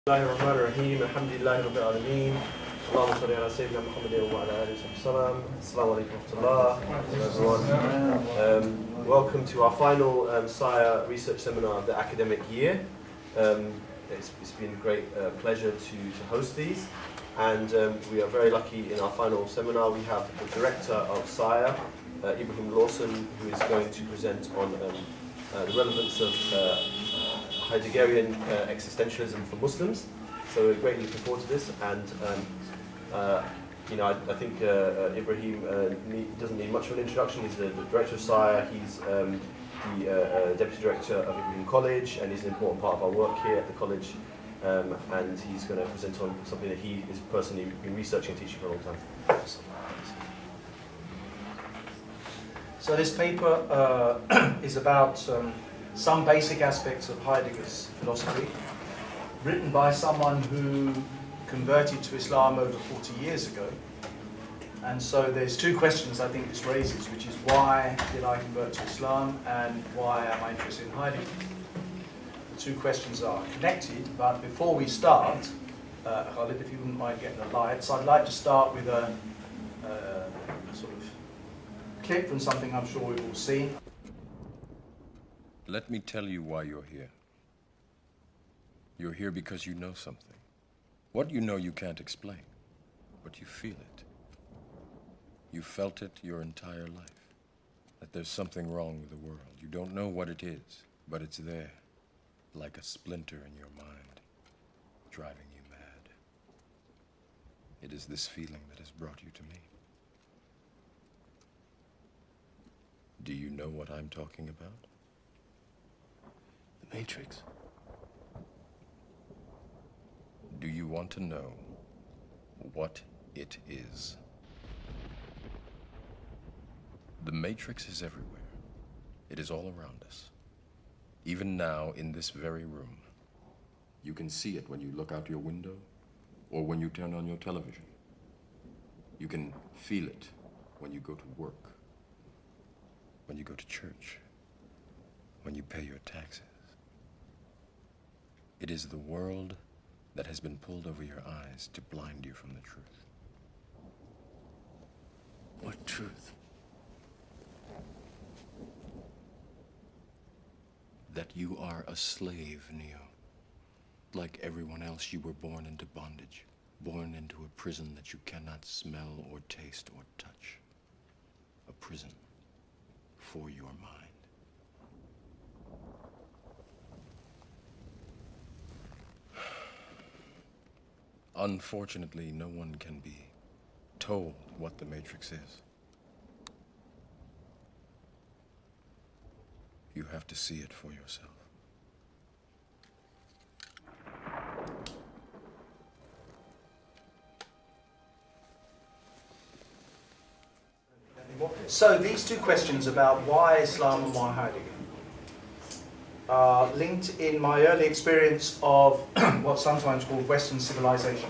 بسم الله الرحمن الرحيم الحمد لله رب العالمين اللهم صل على سيدنا محمد وعلى آله وسلم. Assalamu alaikum wa rahmatullah. Everyone. Welcome to our final CIRE research seminar of the academic year. It's been a great pleasure to host these, and we are very lucky in our final seminar. We have the director of CIRE, Ibrahim Lawson, who is going to present on the relevance of Heideggerian existentialism for Muslims. So we're greatly looking forward to this, and I think Ibrahim doesn't need much of an introduction. He's the director of CIRE. He's the deputy director of Ebrahim College, and he's an important part of our work here at the college. And he's going to present on something that he is personally been researching and teaching for a long time. So this paper is about some basic aspects of Heidegger's philosophy, written by someone who converted to Islam over 40 years ago. And so there's two questions I think this raises, which is why did I convert to Islam and why am I interested in Heidegger? The two questions are connected, but before we start, Khalid, if you wouldn't mind getting the lights, I'd like to start with a sort of clip from something I'm sure we've all seen. Let me tell you why you're here. You're here because you know something. What you know you can't explain, but you feel it. You felt it your entire life, that there's something wrong with the world. You don't know what it is, but it's there, like a splinter in your mind, driving you mad. It is this feeling that has brought you to me. Do you know what I'm talking about? The Matrix. Do you want to know what it is? The Matrix is everywhere. It is all around us. Even now, in this very room. You can see it when you look out your window or when you turn on your television. You can feel it when you go to work, when you go to church, when you pay your taxes. It is the world that has been pulled over your eyes to blind you from the truth. What truth? That you are a slave, Neo. Like everyone else, you were born into bondage, born into a prison that you cannot smell or taste or touch. A prison for your mind. Unfortunately, no one can be told what the Matrix is. You have to see it for yourself. So these two questions about why Islam and why Heidegger are linked in my early experience of what's sometimes called Western civilization.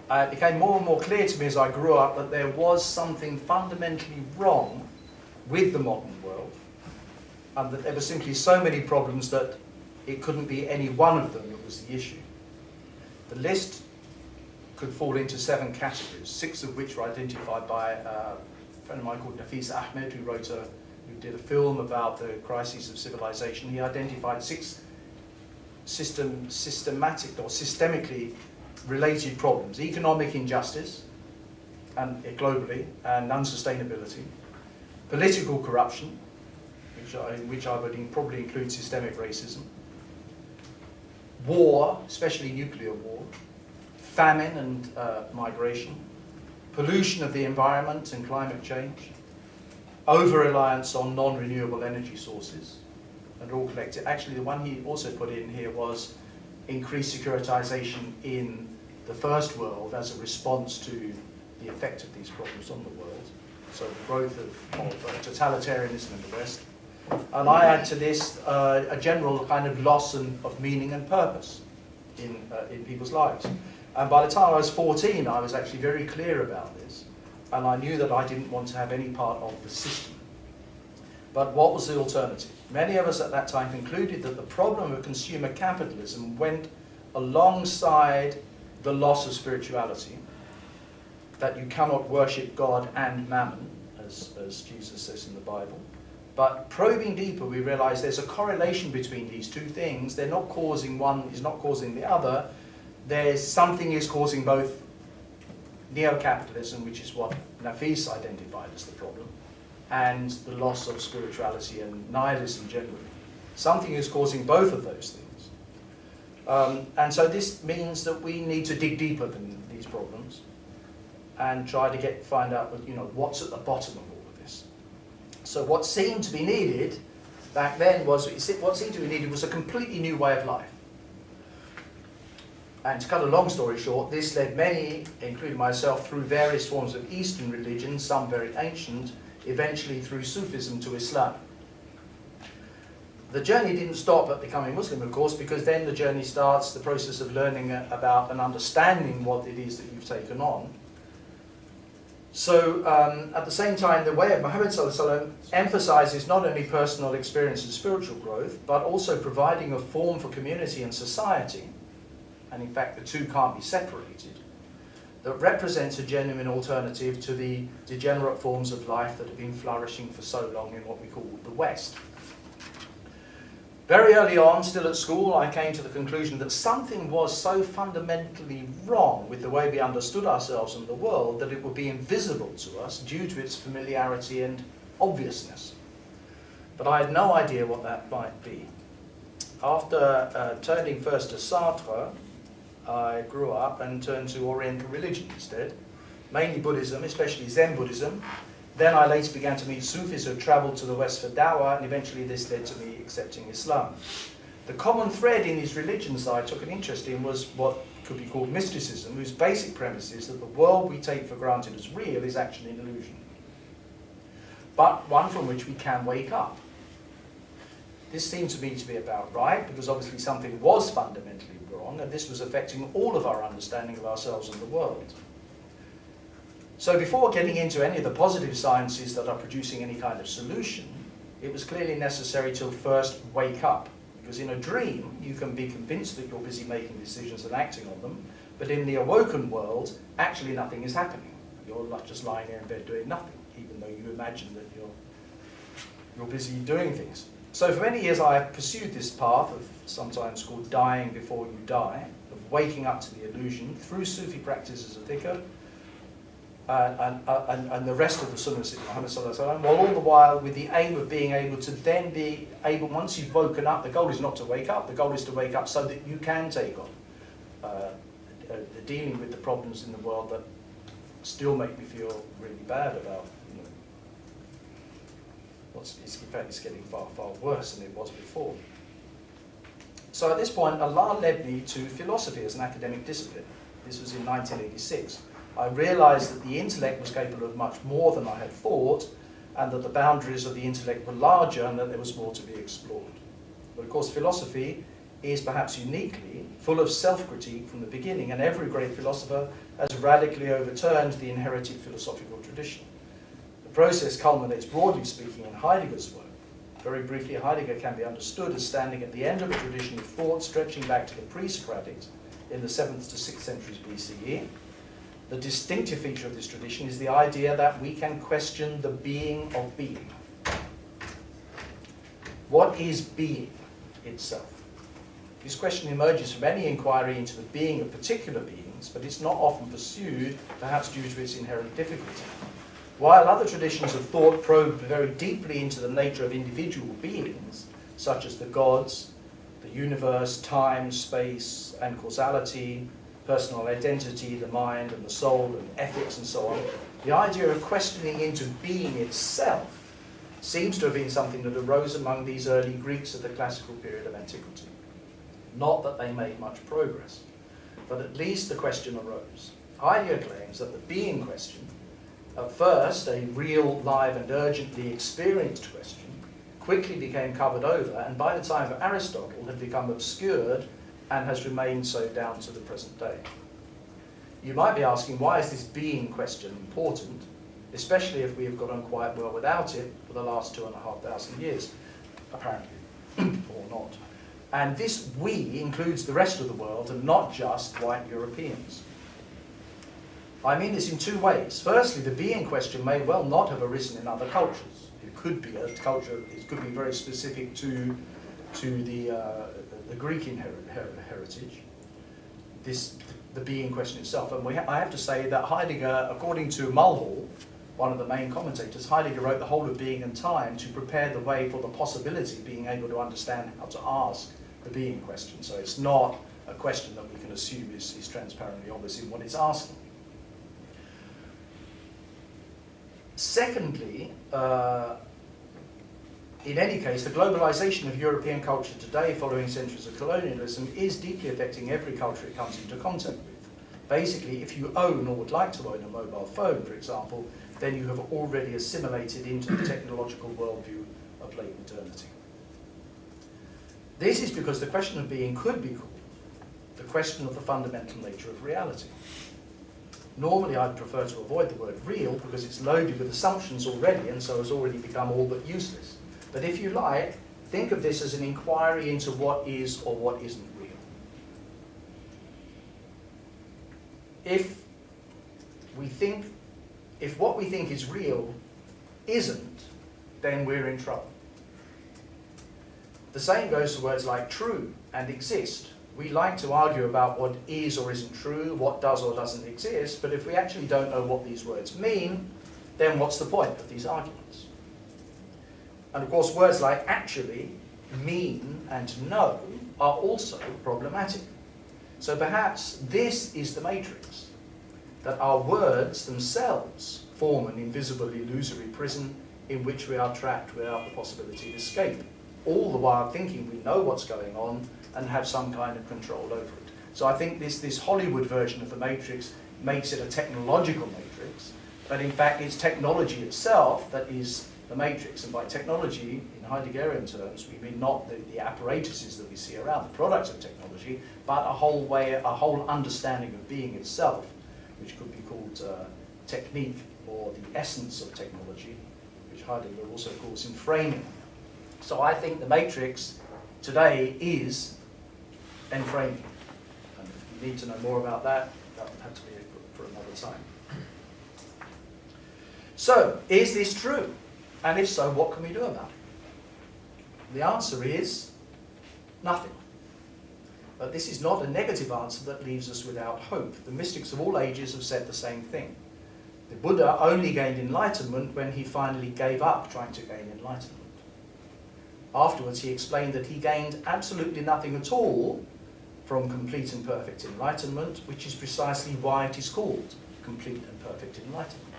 It became more and more clear to me as I grew up that there was something fundamentally wrong with the modern world, and that there were simply so many problems that it couldn't be any one of them that was the issue. The list could fall into 7 categories, 6 of which were identified by a friend of mine called Nafis Ahmed, who did a film about the crises of civilization. He identified 6 systematic or systemically related problems: economic injustice, and globally, and unsustainability; political corruption, which I would probably include systemic racism; war, especially nuclear war; famine and migration; pollution of the environment and climate change; over-reliance on non-renewable energy sources, and all collected. Actually, the one he also put in here was increased securitization in the first world as a response to the effect of these problems on the world. So the growth of totalitarianism in the West. And I add to this a general kind of loss of meaning and purpose in people's lives. And by the time I was 14, I was actually very clear about this. And I knew that I didn't want to have any part of the system. But what was the alternative? Many of us at that time concluded that the problem of consumer capitalism went alongside the loss of spirituality, that you cannot worship God and mammon, as Jesus says in the Bible. But probing deeper, we realize there's a correlation between these two things. They're not causing one, is not causing the other. There's something is causing both. Neo-capitalism, which is what Nafis identified as the problem, and the loss of spirituality and nihilism generally. Something is causing both of those things. And so this means that we need to dig deeper than these problems and try to find out, what's at the bottom of all of this. So what seemed to be needed back then was a completely new way of life. And to cut a long story short, this led many, including myself, through various forms of Eastern religions, some very ancient, eventually through Sufism to Islam. The journey didn't stop at becoming Muslim, of course, because then the journey starts the process of learning about and understanding what it is that you've taken on. So at the same time, the way of Muhammad emphasizes not only personal experience and spiritual growth, but also providing a form for community and society, and in fact the two can't be separated, that represents a genuine alternative to the degenerate forms of life that have been flourishing for so long in what we call the West. Very early on, still at school, I came to the conclusion that something was so fundamentally wrong with the way we understood ourselves and the world that it would be invisible to us due to its familiarity and obviousness. But I had no idea what that might be. After turning first to Sartre, I grew up and turned to Oriental religion instead, mainly Buddhism, especially Zen Buddhism. Then I later began to meet Sufis who travelled to the West for Dawah, and eventually this led to me accepting Islam. The common thread in these religions that I took an interest in was what could be called mysticism, whose basic premise is that the world we take for granted as real is actually an illusion, but one from which we can wake up. This seemed to me to be about right, because obviously something was fundamentally wrong, and this was affecting all of our understanding of ourselves and the world. So before getting into any of the positive sciences that are producing any kind of solution, it was clearly necessary to first wake up. Because in a dream, you can be convinced that you're busy making decisions and acting on them, but in the awoken world, actually nothing is happening. You're just lying there in bed doing nothing, even though you imagine that you're busy doing things. So for many years I pursued this path of sometimes called dying before you die, of waking up to the illusion through Sufi practices of dhikr and the rest of the Sunnahs of Muhammad sallallahu alaihi wasallam, while all the while with the aim of being able to then be able, once you've woken up, the goal is not to wake up, the goal is to wake up so that you can take on dealing with the problems in the world that still make me feel really bad about. In fact, it's getting far, far worse than it was before. So at this point, Allah led me to philosophy as an academic discipline. This was in 1986. I realized that the intellect was capable of much more than I had thought, and that the boundaries of the intellect were larger and that there was more to be explored. But of course, philosophy is perhaps uniquely full of self-critique from the beginning, and every great philosopher has radically overturned the inherited philosophical tradition. The process culminates, broadly speaking, in Heidegger's work. Very briefly, Heidegger can be understood as standing at the end of a tradition of thought stretching back to the pre-Socratics in the 7th to 6th centuries BCE. The distinctive feature of this tradition is the idea that we can question the being of being. What is being itself? This question emerges from any inquiry into the being of particular beings, but it's not often pursued, perhaps due to its inherent difficulty. While other traditions of thought probe very deeply into the nature of individual beings, such as the gods, the universe, time, space, and causality, personal identity, the mind and the soul, and ethics and so on, the idea of questioning into being itself seems to have been something that arose among these early Greeks of the classical period of antiquity. Not that they made much progress, but at least the question arose. Heidegger claims that the being question, at first a real, live and urgently experienced question, quickly became covered over, and by the time of Aristotle had become obscured and has remained so down to the present day. You might be asking, why is this being question important, especially if we have got on quite well without it for the last 2,500 years, apparently, or not. And this we includes the rest of the world and not just white Europeans. I mean this in two ways. Firstly, the being question may well not have arisen in other cultures. It could be a culture, it could be very specific to the Greek heritage, the being question itself. And I have to say that Heidegger, according to Mulhall, one of the main commentators, Heidegger wrote The Whole of Being and Time to prepare the way for the possibility of being able to understand how to ask the being question. So it's not a question that we can assume is transparently obvious in what it's asking. Secondly, in any case, the globalization of European culture today following centuries of colonialism is deeply affecting every culture it comes into contact with. Basically, if you own or would like to own a mobile phone, for example, then you have already assimilated into the technological worldview of late modernity. This is because the question of being could be called the question of the fundamental nature of reality. Normally, I'd prefer to avoid the word real because it's loaded with assumptions already and so has already become all but useless. But if you like, think of this as an inquiry into what is or what isn't real. If what we think is real isn't, then we're in trouble. The same goes to words like true and exist. We like to argue about what is or isn't true, what does or doesn't exist, but if we actually don't know what these words mean, then what's the point of these arguments? And of course, words like actually, mean, and know are also problematic. So perhaps this is the matrix, that our words themselves form an invisible, illusory prison in which we are trapped without the possibility of escape, all the while thinking we know what's going on and have some kind of control over it. So I think this Hollywood version of the matrix makes it a technological matrix, but in fact it's technology itself that is the matrix. And by technology, in Heideggerian terms, we mean not the apparatuses that we see around, the products of technology, but a whole understanding of being itself, which could be called technique, or the essence of technology, which Heidegger also calls enframing. So I think the matrix today is enframing. And if you need to know more about that, that will have to be for another time. So, is this true? And if so, what can we do about it? The answer is nothing. But this is not a negative answer that leaves us without hope. The mystics of all ages have said the same thing. The Buddha only gained enlightenment when he finally gave up trying to gain enlightenment. Afterwards, he explained that he gained absolutely nothing at all from complete and perfect enlightenment, which is precisely why it is called complete and perfect enlightenment.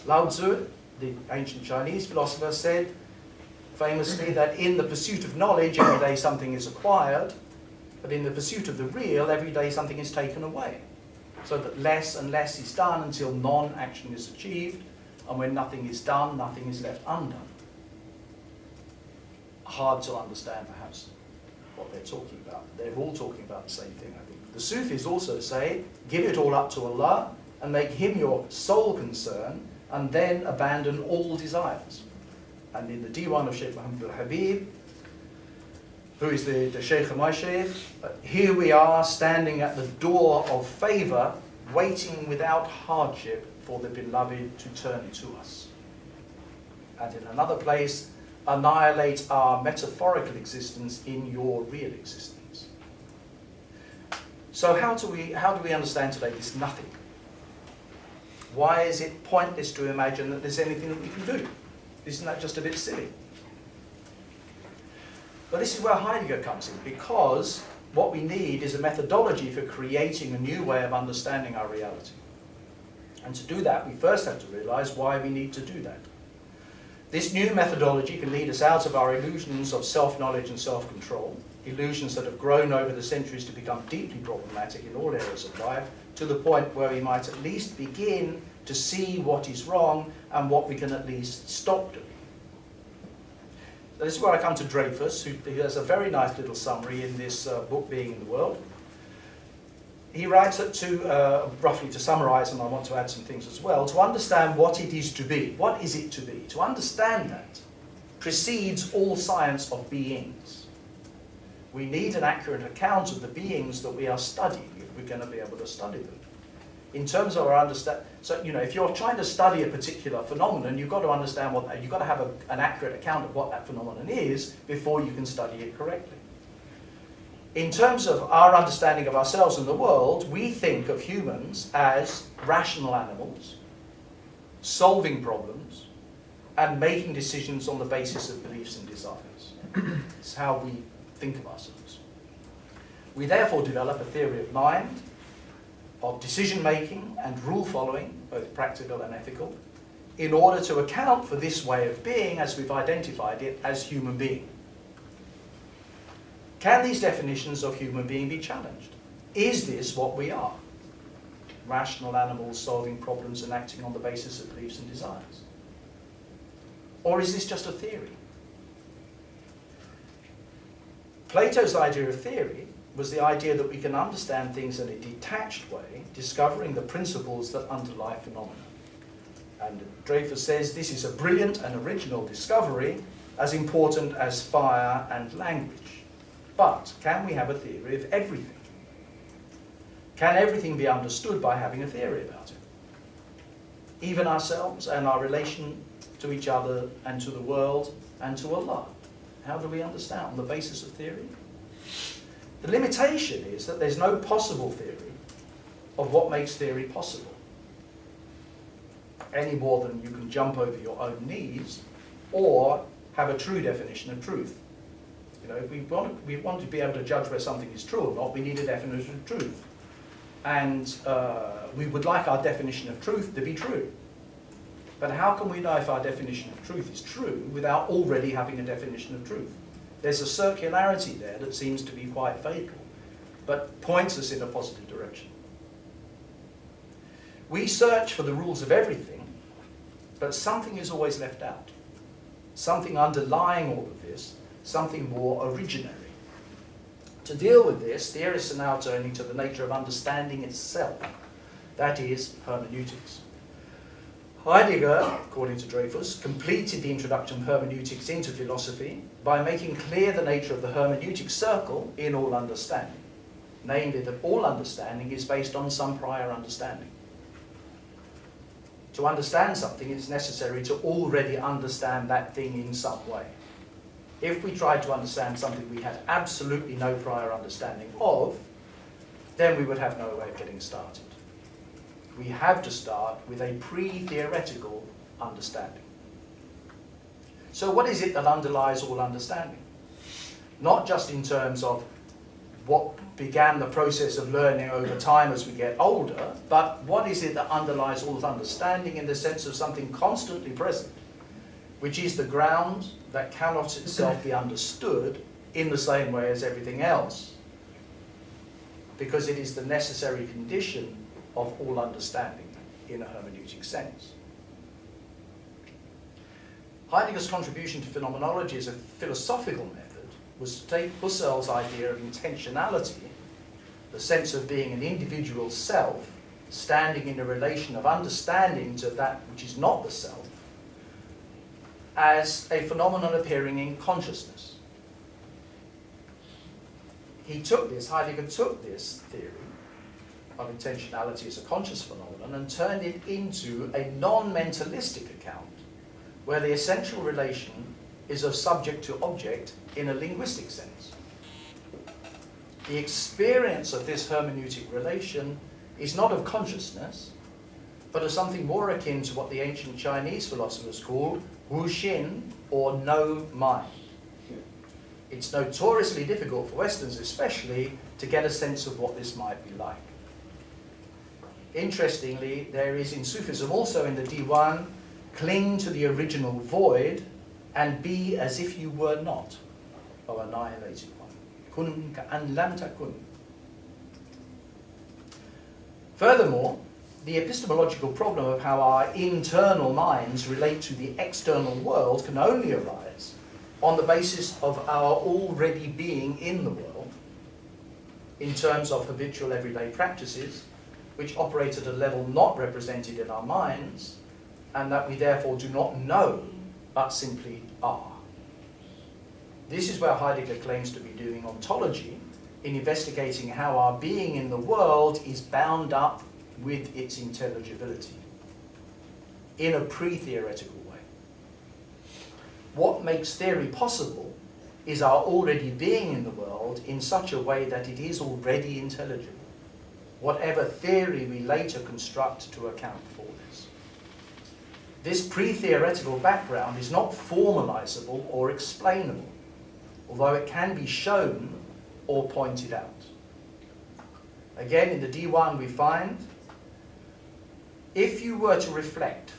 Lao Tzu, the ancient Chinese philosopher, said famously that in the pursuit of knowledge, every day something is acquired, but in the pursuit of the real, every day something is taken away. So that less and less is done until non-action is achieved, and when nothing is done, nothing is left undone. Hard to understand, perhaps, what they're talking about. They're all talking about the same thing, I think. The Sufis also say, give it all up to Allah and make Him your sole concern, and then abandon all desires. And in the Diwan of Sheikh Muhammad al-Habib, who is the Sheikh of my Sheikh, here we are standing at the door of favour, waiting without hardship for the beloved to turn to us. And in another place, annihilate our metaphorical existence in your real existence. So how do we understand today this nothing? Why is it pointless to imagine that there's anything that we can do? Isn't that just a bit silly? But this is where Heidegger comes in, because what we need is a methodology for creating a new way of understanding our reality. And to do that, we first have to realize why we need to do that. This new methodology can lead us out of our illusions of self-knowledge and self-control, illusions that have grown over the centuries to become deeply problematic in all areas of life, to the point where we might at least begin to see what is wrong and what we can at least stop doing. So this is where I come to Dreyfus, who has a very nice little summary in this book, Being in the World. He writes that roughly to summarize, and I want to add some things as well, to understand what it is to be. What is it to be? To understand that precedes all science of beings. We need an accurate account of the beings that we are studying if we're going to be able to study them. In terms of our understanding, so if you're trying to study a particular phenomenon, you've got to understand you've got to have an accurate account of what that phenomenon is before you can study it correctly. In terms of our understanding of ourselves and the world, we think of humans as rational animals, solving problems, and making decisions on the basis of beliefs and desires. It's how we think of ourselves. We therefore develop a theory of mind, of decision-making and rule-following, both practical and ethical, in order to account for this way of being as we've identified it as human being. Can these definitions of human being be challenged? Is this what we are? Rational animals solving problems and acting on the basis of beliefs and desires? Or is this just a theory? Plato's idea of theory was the idea that we can understand things in a detached way, discovering the principles that underlie phenomena. And Dreyfus says this is a brilliant and original discovery, as important as fire and language. But can we have a theory of everything? Can everything be understood by having a theory about it? Even ourselves and our relation to each other and to the world and to Allah. How do we understand? On the basis of theory? The limitation is that there's no possible theory of what makes theory possible, any more than you can jump over your own knees or have a true definition of truth. If we want to be able to judge whether something is true or not, we need a definition of truth. And we would like our definition of truth to be true. But how can we know if our definition of truth is true without already having a definition of truth? There's a circularity there that seems to be quite fatal, but points us in a positive direction. We search for the rules of everything, but something is always left out. Something underlying all of this, something more originary. To deal with this, theorists are now turning to the nature of understanding itself, that is, hermeneutics. Heidegger, according to Dreyfus, completed the introduction of hermeneutics into philosophy by making clear the nature of the hermeneutic circle in all understanding, namely that all understanding is based on some prior understanding. To understand something, it's necessary to already understand that thing in some way. If we tried to understand something we had absolutely no prior understanding of, then we would have no way of getting started. We have to start with a pre-theoretical understanding. So what is it that underlies all understanding? Not just in terms of what began the process of learning over time as we get older, but what is it that underlies all understanding in the sense of something constantly present, which is the ground that cannot itself be understood in the same way as everything else, because it is the necessary condition of all understanding in a hermeneutic sense. Heidegger's contribution to phenomenology as a philosophical method was to take Husserl's idea of intentionality, the sense of being an individual self, standing in a relation of understanding to that which is not the self, as a phenomenon appearing in consciousness. Heidegger took this theory of intentionality as a conscious phenomenon and turned it into a non-mentalistic account, where the essential relation is of subject to object in a linguistic sense. The experience of this hermeneutic relation is not of consciousness, but of something more akin to what the ancient Chinese philosophers called Wu Xin, or no mind. It's notoriously difficult for Westerns especially to get a sense of what this might be like. Interestingly, there is in Sufism, also in the Diwan, cling to the original void and be as if you were not, or annihilated one. Kun ka'an lam takun. Furthermore, the epistemological problem of how our internal minds relate to the external world can only arise on the basis of our already being in the world, in terms of habitual everyday practices, which operate at a level not represented in our minds, and that we therefore do not know, but simply are. This is where Heidegger claims to be doing ontology, in investigating how our being in the world is bound up with its intelligibility in a pre-theoretical way. What makes theory possible is our already being in the world in such a way that it is already intelligible, whatever theory we later construct to account for this. This pre-theoretical background is not formalizable or explainable, although it can be shown or pointed out. Again, in the D1 we find, if you were to reflect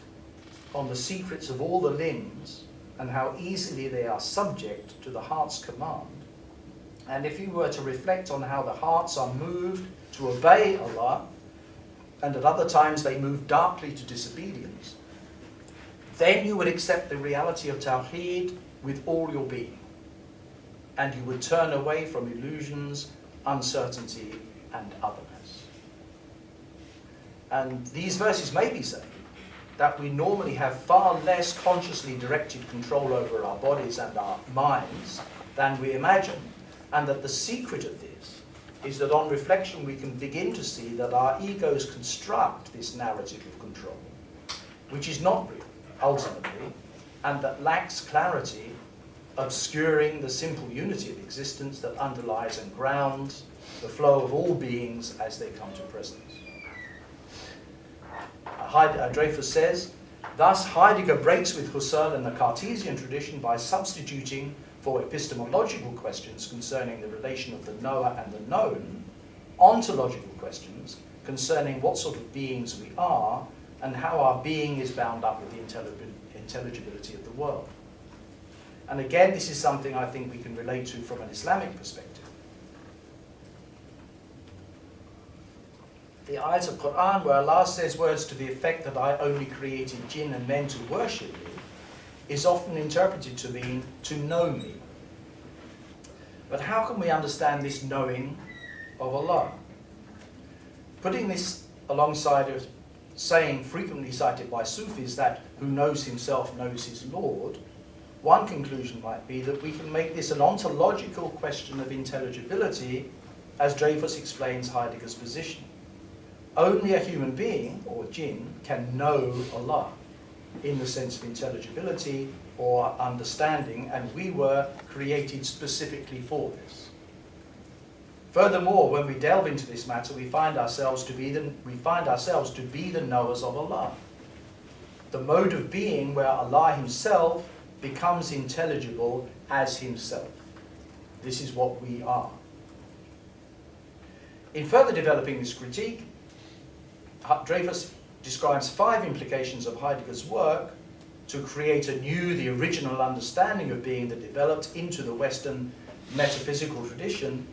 on the secrets of all the limbs and how easily they are subject to the heart's command, and if you were to reflect on how the hearts are moved to obey Allah, and at other times they move darkly to disobedience, then you would accept the reality of Tawheed with all your being, and you would turn away from illusions, uncertainty, and otherness. And these verses may be saying that we normally have far less consciously directed control over our bodies and our minds than we imagine, and that the secret of this is that on reflection we can begin to see that our egos construct this narrative of control, which is not real, ultimately, and that lacks clarity, obscuring the simple unity of existence that underlies and grounds the flow of all beings as they come to presence. Dreyfus says, thus Heidegger breaks with Husserl and the Cartesian tradition by substituting for epistemological questions concerning the relation of the knower and the known, ontological questions concerning what sort of beings we are and how our being is bound up with the intelligibility of the world. And again, this is something I think we can relate to from an Islamic perspective. The ayat of Quran where Allah says words to the effect that I only created jinn and men to worship me is often interpreted to mean to know me. But how can we understand this knowing of Allah? Putting this alongside of saying frequently cited by Sufis that who knows himself knows his Lord, one conclusion might be that we can make this an ontological question of intelligibility, as Dreyfus explains Heidegger's position. Only a human being, or jinn, can know Allah in the sense of intelligibility or understanding, and we were created specifically for this. Furthermore, when we delve into this matter, we find ourselves to be the knowers of Allah, the mode of being where Allah himself becomes intelligible as himself. This is what we are. In further developing this critique, Dreyfus describes 5 implications of Heidegger's work to create anew the original understanding of being that developed into the Western metaphysical tradition,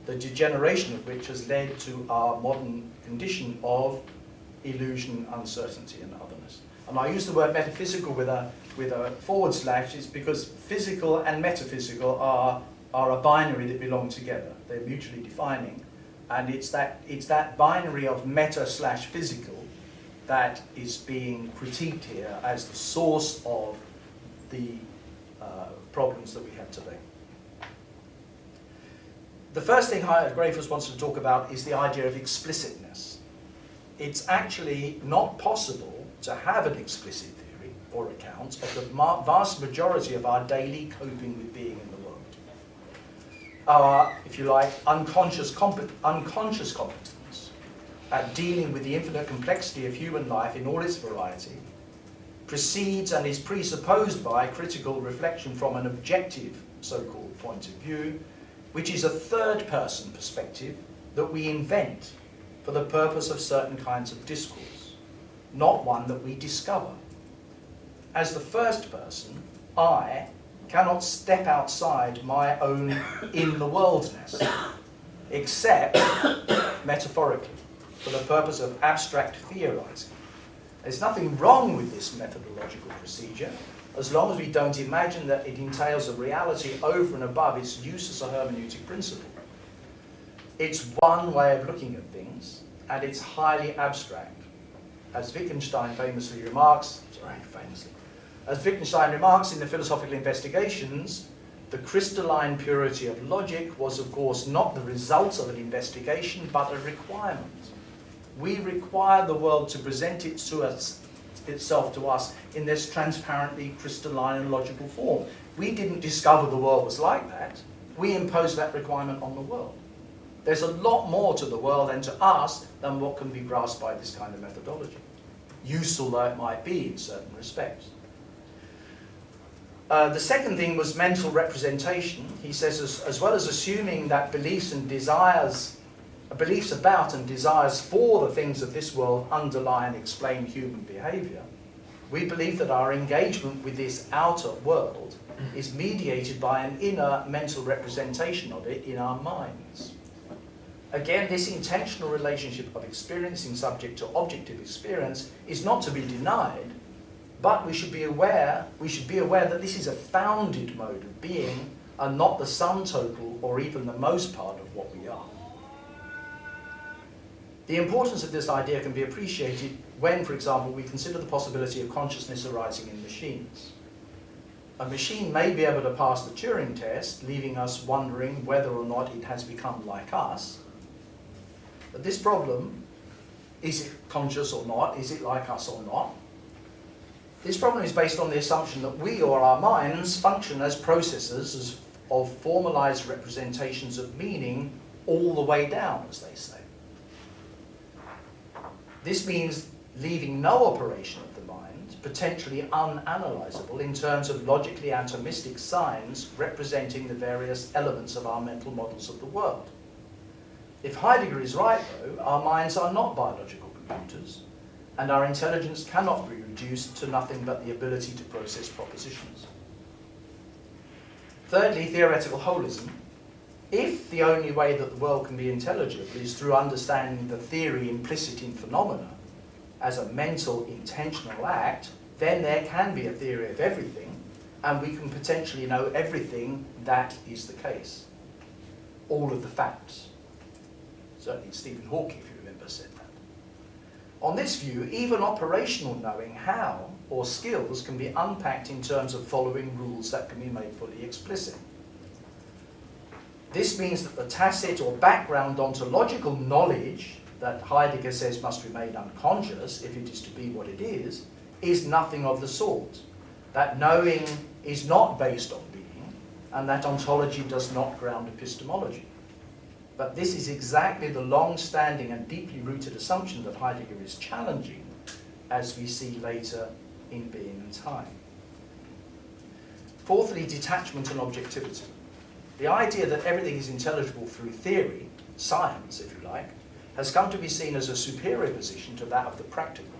the degeneration of which has led to our modern condition of illusion, uncertainty, and otherness. And I use the word metaphysical with a forward slash, is because physical and metaphysical are a binary that belong together. They're mutually defining. And it's that binary of meta/physical that is being critiqued here as the source of the problems that we have today. The first thing Dreyfus wants to talk about is the idea of explicitness. It's actually not possible to have an explicit theory or account of the vast majority of our daily coping with being in the world. Our, if you like, unconscious competence at dealing with the infinite complexity of human life in all its variety precedes and is presupposed by critical reflection from an objective, so-called point of view, which is a third-person perspective that we invent for the purpose of certain kinds of discourse, not one that we discover. As the first person, I cannot step outside my own in-the-worldness, except metaphorically, for the purpose of abstract theorizing. There's nothing wrong with this methodological procedure, as long as we don't imagine that it entails a reality over and above its use as a hermeneutic principle. It's one way of looking at things, and it's highly abstract. As Wittgenstein remarks in the Philosophical Investigations, the crystalline purity of logic was, of course, not the result of an investigation, but a requirement. We require the world to present itself to us in this transparently crystalline and logical form. We didn't discover the world was like that. We imposed that requirement on the world. There's a lot more to the world and to us than what can be grasped by this kind of methodology, useful though it might be in certain respects. The second thing was mental representation. He says, as well as assuming that beliefs about and desires for the things of this world underlie and explain human behaviour, we believe that our engagement with this outer world is mediated by an inner mental representation of it in our minds. Again, this intentional relationship of experiencing subject to objective experience is not to be denied, but we should be aware that this is a founded mode of being and not the sum total or even the most part of what we are. The importance of this idea can be appreciated when, for example, we consider the possibility of consciousness arising in machines. A machine may be able to pass the Turing test, leaving us wondering whether or not it has become like us. But this problem, is it conscious or not? Is it like us or not? This problem is based on the assumption that we, or our minds, function as processors of formalized representations of meaning all the way down, as they say. This means leaving no operation of the mind potentially unanalyzable in terms of logically atomistic signs representing the various elements of our mental models of the world. If Heidegger is right, though, our minds are not biological computers, and our intelligence cannot be reduced to nothing but the ability to process propositions. Thirdly, theoretical holism. If the only way that the world can be intelligible is through understanding the theory implicit in phenomena as a mental, intentional act, then there can be a theory of everything, and we can potentially know everything that is the case. All of the facts. Certainly Stephen Hawking, if you remember, said that. On this view, even operational knowing how or skills can be unpacked in terms of following rules that can be made fully explicit. This means that the tacit or background ontological knowledge that Heidegger says must remain unconscious if it is to be what it is nothing of the sort. That knowing is not based on being, and that ontology does not ground epistemology. But this is exactly the long-standing and deeply rooted assumption that Heidegger is challenging, as we see later in Being and Time. Fourthly, detachment and objectivity. The idea that everything is intelligible through theory, science if you like, has come to be seen as a superior position to that of the practical.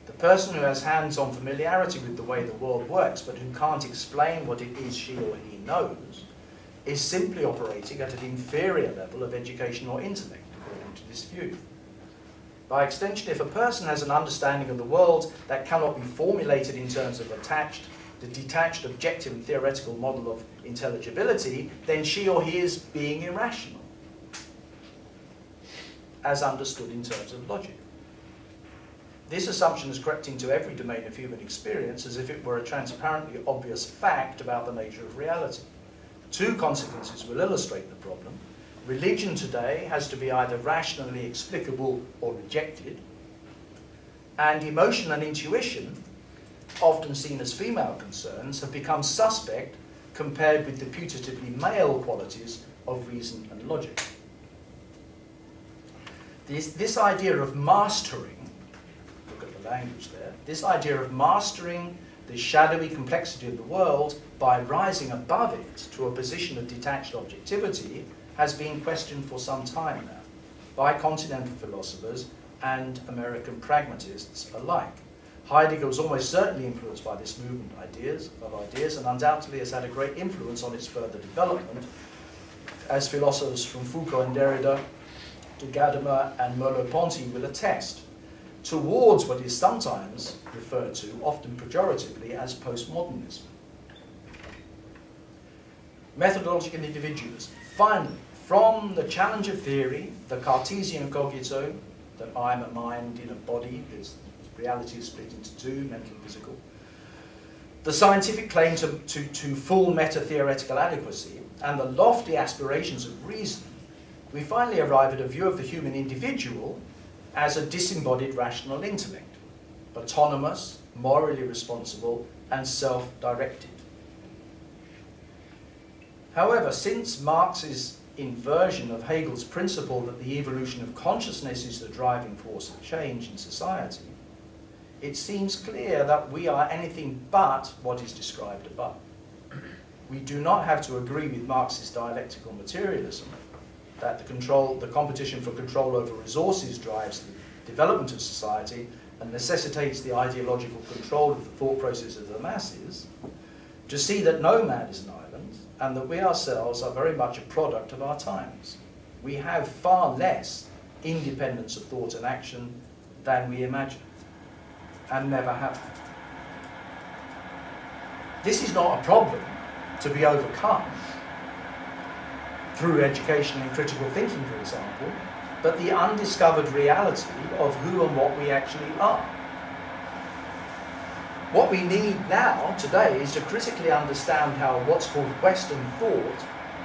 The person who has hands-on familiarity with the way the world works, but who can't explain what it is she or he knows, is simply operating at an inferior level of education or intellect, according to this view. By extension, if a person has an understanding of the world that cannot be formulated in terms of the detached, objective and theoretical model of intelligibility, then she or he is being irrational, as understood in terms of logic. This assumption has crept into every domain of human experience as if it were a transparently obvious fact about the nature of reality. Two consequences will illustrate the problem. Religion today has to be either rationally explicable or rejected, and emotion and intuition, often seen as female concerns, have become suspect compared with the putatively male qualities of reason and logic. This idea of mastering, look at the language there, this idea of mastering the shadowy complexity of the world by rising above it to a position of detached objectivity has been questioned for some time now by continental philosophers and American pragmatists alike. Heidegger was almost certainly influenced by this movement of ideas and undoubtedly has had a great influence on its further development, as philosophers from Foucault and Derrida to Gadamer and Merleau-Ponty will attest, towards what is sometimes referred to, often pejoratively, as postmodernism. Methodological individualism. Finally, from the challenge of theory, the Cartesian cogito, that I am a mind in a body, reality is split into two, mental and physical, the scientific claim to full meta-theoretical adequacy and the lofty aspirations of reason, we finally arrive at a view of the human individual as a disembodied rational intellect, autonomous, morally responsible, and self-directed. However, since Marx's inversion of Hegel's principle that the evolution of consciousness is the driving force of change in society, it seems clear that we are anything but what is described above. We do not have to agree with Marx's dialectical materialism that the competition for control over resources drives the development of society and necessitates the ideological control of the thought process of the masses, to see that no man is an island and that we ourselves are very much a product of our times. We have far less independence of thought and action than we imagine, and never have had. This is not a problem to be overcome through education and critical thinking, for example, but the undiscovered reality of who and what we actually are. What we need now, today, is to critically understand how what's called Western thought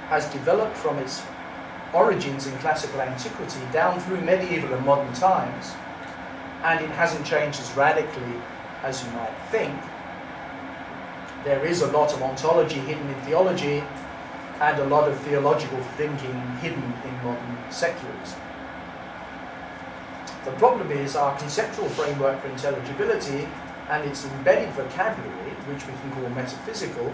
has developed from its origins in classical antiquity down through medieval and modern times, and it hasn't changed as radically as you might think. There is a lot of ontology hidden in theology, and a lot of theological thinking hidden in modern secularism. The problem is our conceptual framework for intelligibility and its embedded vocabulary, which we can call metaphysical,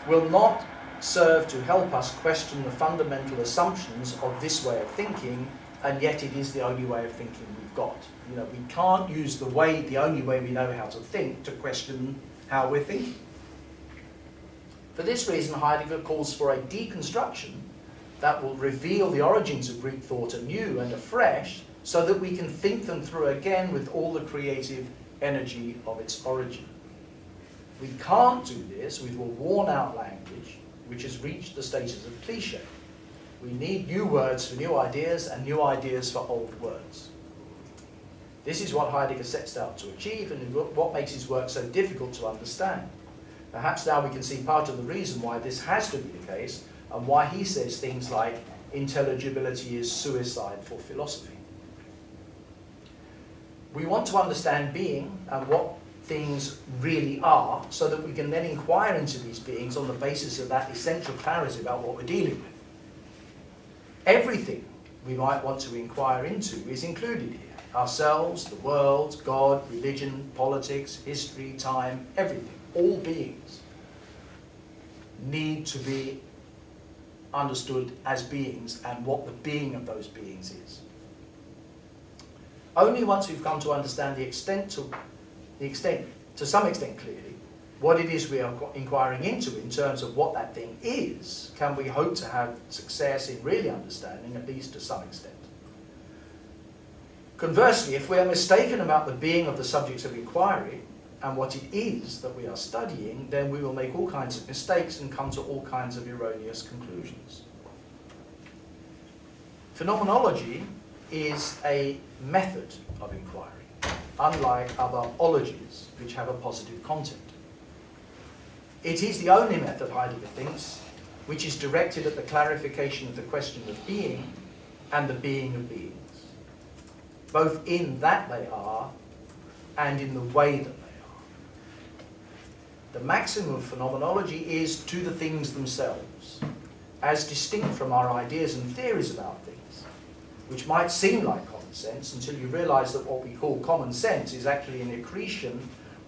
will not serve to help us question the fundamental assumptions of this way of thinking, and yet it is the only way of thinking we've got. You know, we can't use the only way we know how to think to question how we're thinking. For this reason, Heidegger calls for a deconstruction that will reveal the origins of Greek thought anew and afresh, so that we can think them through again with all the creative energy of its origin. We can't do this with a worn-out language which has reached the status of cliché. We need new words for new ideas and new ideas for old words. This is what Heidegger sets out to achieve, and what makes his work so difficult to understand. Perhaps now we can see part of the reason why this has to be the case, and why he says things like intelligibility is suicide for philosophy. We want to understand being and what things really are, so that we can then inquire into these beings on the basis of that essential clarity about what we're dealing with. Everything we might want to inquire into is included here. Ourselves, the world, God, religion, politics, history, time, everything. All beings need to be understood as beings, and what the being of those beings is. Only once we've come to understand to some extent clearly, what it is we are inquiring into in terms of what that thing is, can we hope to have success in really understanding, at least to some extent. Conversely, if we are mistaken about the being of the subjects of inquiry and what it is that we are studying, then we will make all kinds of mistakes and come to all kinds of erroneous conclusions. Phenomenology is a method of inquiry, unlike other ologies which have a positive content. It is the only method, Heidegger thinks, which is directed at the clarification of the question of being and the being of beings, both in that they are and in the way that they are. The maximum of phenomenology is to the things themselves, as distinct from our ideas and theories about things, which might seem like common sense until you realize that what we call common sense is actually an accretion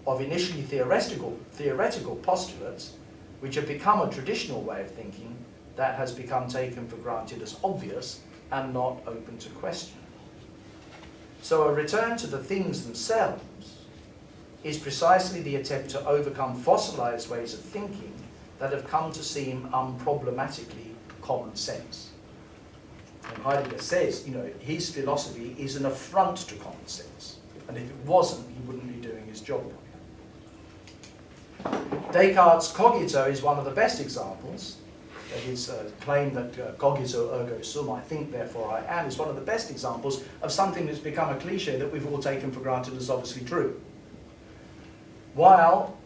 of initially theoretical postulates which have become a traditional way of thinking that has become taken for granted as obvious and not open to question. So a return to the things themselves is precisely the attempt to overcome fossilized ways of thinking that have come to seem unproblematically common sense. And Heidegger says, you know, his philosophy is an affront to common sense. And if it wasn't, he wouldn't be doing his job. Descartes' cogito is one of the best examples. His claim that cogito ergo sum, I think, therefore I am, is one of the best examples of something that's become a cliche that we've all taken for granted as obviously true. While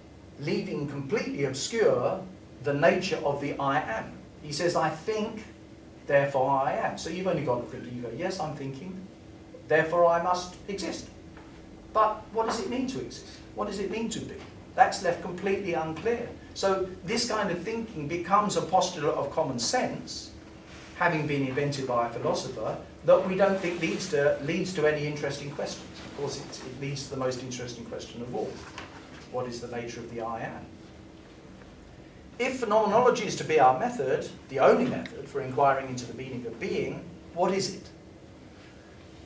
leaving completely obscure the nature of the I am. He says, I think, therefore I am. So you've only got to think, you go, yes, I'm thinking, therefore I must exist. But what does it mean to exist? What does it mean to be? That's left completely unclear. So this kind of thinking becomes a postulate of common sense, having been invented by a philosopher, that we don't think leads to any interesting questions. Of course, it leads to the most interesting question of all. What is the nature of the I am? If phenomenology is to be our method, the only method for inquiring into the meaning of being, what is it?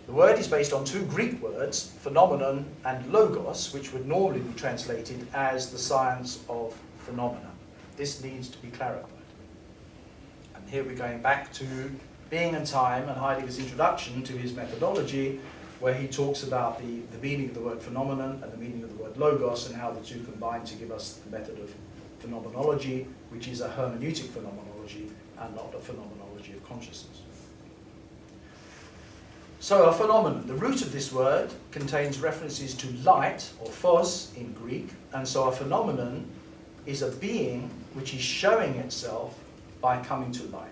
The word is based on two Greek words, phenomenon and logos, which would normally be translated as the science of phenomena. This needs to be clarified. And here we're going back to Being and Time and Heidegger's introduction to his methodology, where he talks about the meaning of the word phenomenon and the meaning of the word logos and how the two combine to give us the method of phenomenology, which is a hermeneutic phenomenology and not a phenomenology of consciousness. So a phenomenon, the root of this word contains references to light, or phos in Greek, and so a phenomenon is a being which is showing itself by coming to light.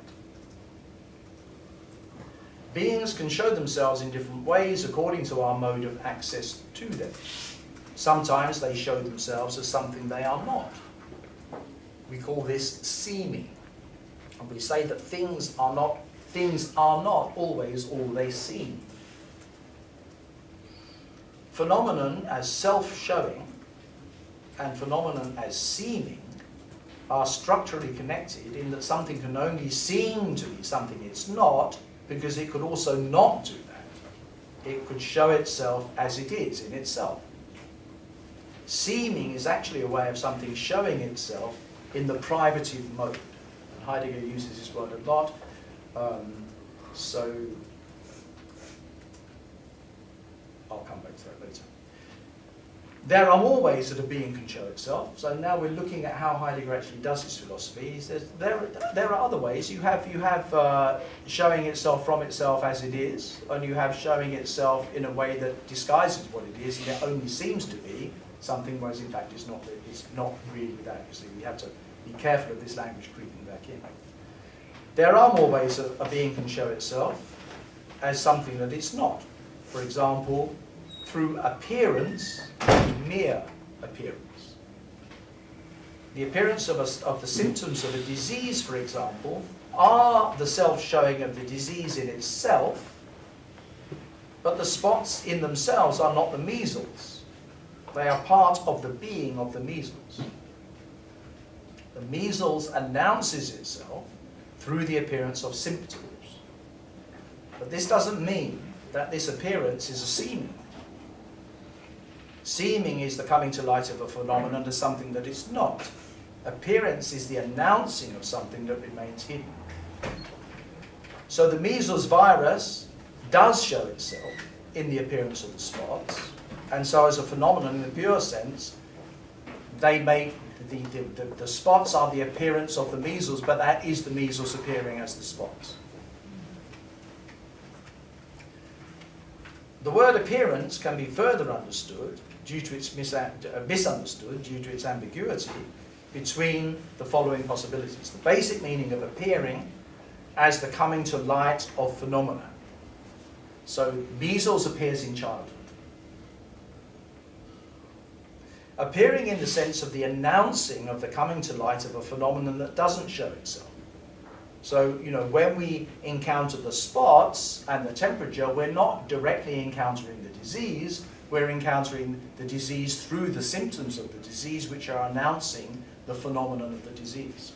Beings can show themselves in different ways according to our mode of access to them. Sometimes they show themselves as something they are not. We call this seeming. And we say that things are not always all they seem. Phenomenon as self-showing and phenomenon as seeming are structurally connected in that something can only seem to be something it's not, because it could also not do that. It could show itself as it is in itself. Seeming is actually a way of something showing itself in the privative mode. And Heidegger uses this word a lot. So I'll come back to that later. There are more ways that a being can show itself. So now we're looking at how Heidegger actually does his philosophy. He says there are other ways. You have showing itself from itself as it is, and you have showing itself in a way that disguises what it is, and it only seems to be something, whereas in fact it's not really that. You see, we have to be careful of this language creeping back in. There are more ways that a being can show itself as something that it's not. For example, through appearance, mere appearance. The appearance of the symptoms of a disease, for example, are the self-showing of the disease in itself, but the spots in themselves are not the measles. They are part of the being of the measles. The measles announces itself through the appearance of symptoms. But this doesn't mean that this appearance is a seeming. Seeming is the coming to light of a phenomenon as something that it's not. Appearance is the announcing of something that remains hidden. So the measles virus does show itself in the appearance of the spots, and so as a phenomenon in the pure sense, they make the spots are the appearance of the measles, but that is the measles appearing as the spots. The word appearance can be further understood due to its misunderstood due to its ambiguity between the following possibilities. The basic meaning of appearing as the coming to light of phenomena. So measles appears in childhood. Appearing in the sense of the announcing of the coming to light of a phenomenon that doesn't show itself. So, when we encounter the spots and the temperature, we're not directly encountering the disease, we're encountering the disease through the symptoms of the disease, which are announcing the phenomenon of the disease.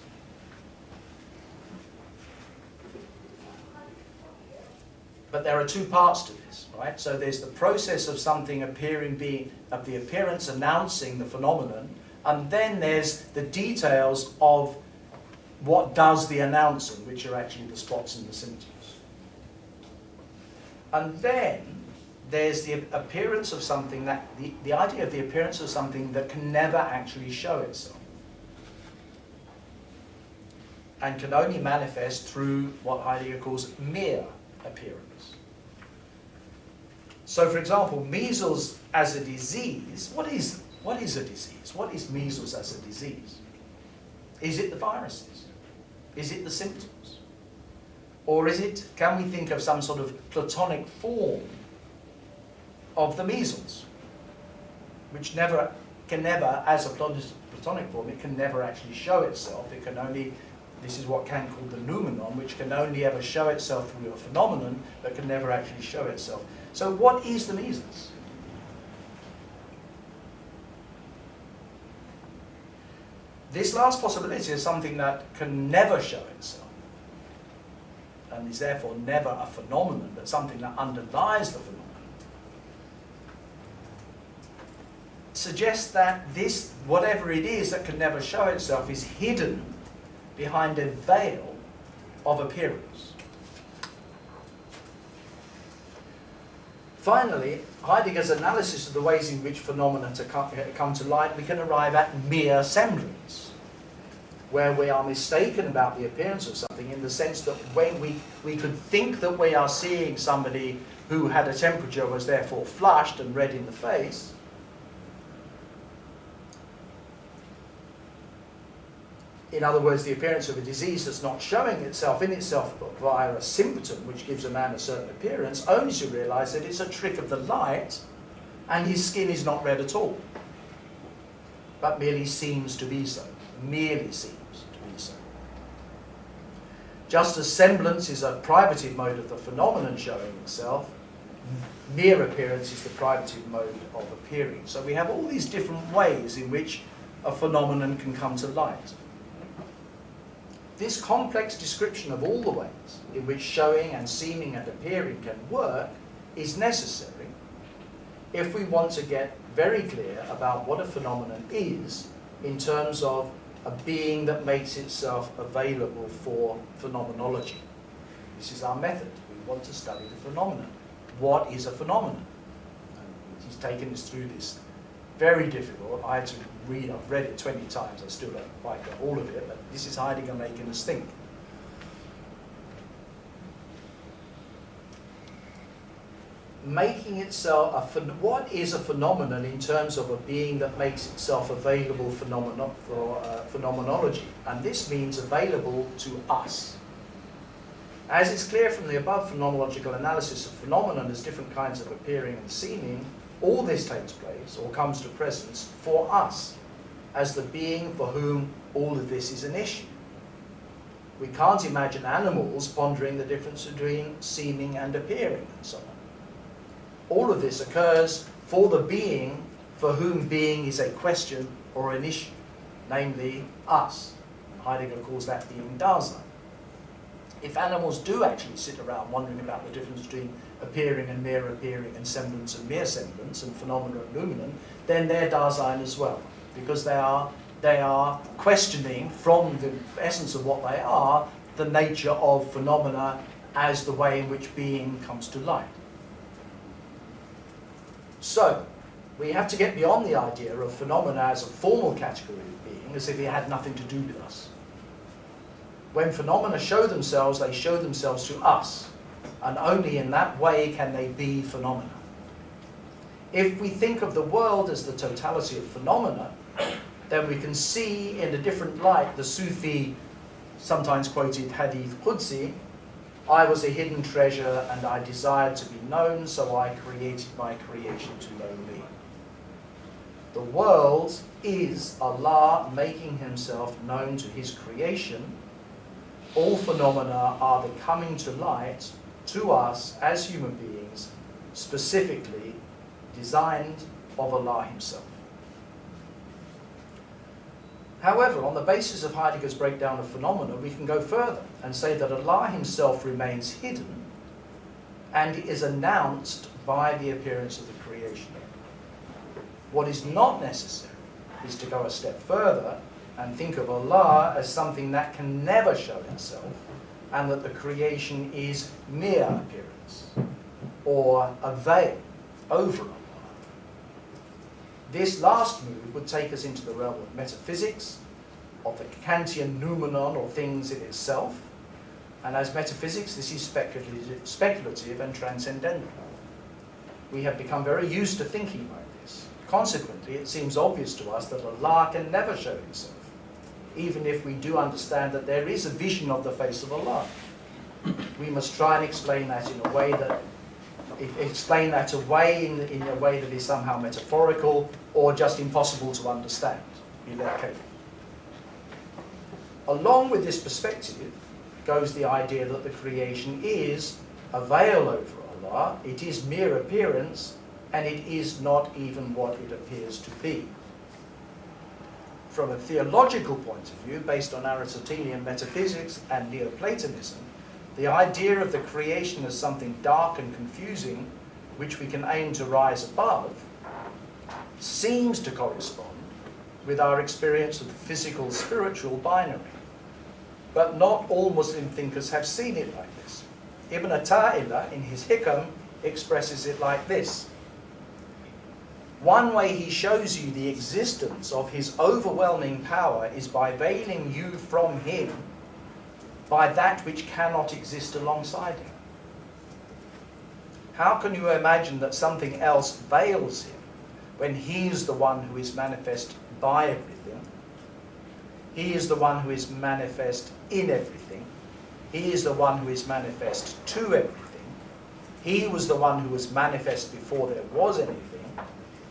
But there are two parts to this, right? So there's the process of something appearing, of the appearance announcing the phenomenon, and then there's the details of what does the announcing, which are actually the spots and the symptoms. And then there's the appearance of something that, the idea of the appearance of something that can never actually show itself, and can only manifest through what Heidegger calls mere appearance. So for example, measles as a disease, what is What is a disease? What is measles as a disease? Is it the viruses? Is it the symptoms? Or is it, can we think of some sort of platonic form of the measles, which can never, as a platonic form, it can never actually show itself. It can only, this is what Kant called the noumenon, which can only ever show itself through a phenomenon, but can never actually show itself. So what is the measles? This last possibility is something that can never show itself, and is therefore never a phenomenon, but something that underlies the phenomenon. Suggests that this, whatever it is that can never show itself, is hidden behind a veil of appearance. Finally, Heidegger's analysis of the ways in which phenomena come to light, we can arrive at mere semblance, where we are mistaken about the appearance of something, in the sense that when we could think that we are seeing somebody who had a temperature, was therefore flushed and red in the face. In other words, the appearance of a disease that's not showing itself in itself but via a symptom which gives a man a certain appearance, only to realize that it's a trick of the light and his skin is not red at all, but merely seems to be so. Merely seems to be so. Just as semblance is a privative mode of the phenomenon showing itself, mere appearance is the privative mode of appearing. So we have all these different ways in which a phenomenon can come to light. This complex description of all the ways in which showing and seeming and appearing can work is necessary if we want to get very clear about what a phenomenon is in terms of a being that makes itself available for phenomenology. This is our method. We want to study the phenomenon. What is a phenomenon? And he's taken us through this. Very difficult. I had to read, I've read it 20 times, I still don't quite get all of it, but this is Heidegger making us think. Making itself, what is a phenomenon in terms of a being that makes itself available for phenomenology? And this means available to us. As is clear from the above phenomenological analysis of phenomenon as different kinds of appearing and seeming, all this takes place, or comes to presence, for us, as the being for whom all of this is an issue. We can't imagine animals pondering the difference between seeming and appearing, and so on. All of this occurs for the being for whom being is a question or an issue, namely us. Heidegger calls that being Dasein. If animals do actually sit around wondering about the difference between appearing and mere appearing, and semblance and mere semblance, and phenomena and noumenon, then they're Dasein as well, because they are questioning from the essence of what they are the nature of phenomena as the way in which being comes to light. So, we have to get beyond the idea of phenomena as a formal category of being, as if it had nothing to do with us. When phenomena show themselves, they show themselves to us, and only in that way can they be phenomena. If we think of the world as the totality of phenomena, then we can see in a different light the Sufi, sometimes quoted Hadith Qudsi, I was a hidden treasure and I desired to be known, so I created my creation to know me. The world is Allah making himself known to his creation. All phenomena are the coming to light to us as human beings, specifically designed of Allah himself. However, on the basis of Heidegger's breakdown of phenomena, we can go further and say that Allah himself remains hidden and is announced by the appearance of the creation. What is not necessary is to go a step further and think of Allah as something that can never show itself, and that the creation is mere appearance, or a veil over Allah. This last move would take us into the realm of metaphysics, of the Kantian noumenon, or things in itself, and as metaphysics, this is speculative and transcendental. We have become very used to thinking like this, Consequently, it seems obvious to us that Allah can never show himself, even if we do understand that there is a vision of the face of Allah. We must try and explain that in a way that in a way that is somehow metaphorical or just impossible to understand. Along with this perspective goes the idea that the creation is a veil over Allah, it is mere appearance, and it is not even what it appears to be. From a theological point of view, based on Aristotelian metaphysics and Neoplatonism, the idea of the creation as something dark and confusing, which we can aim to rise above, seems to correspond with our experience of the physical-spiritual binary. But not all Muslim thinkers have seen it like this. Ibn Ata'illah, in his Hikam, expresses it like this. One way he shows you the existence of his overwhelming power is by veiling you from him by that which cannot exist alongside him. How can you imagine that something else veils him when he is the one who is manifest by everything? He is the one who is manifest in everything. He is the one who is manifest to everything. He was the one who was manifest before there was anything.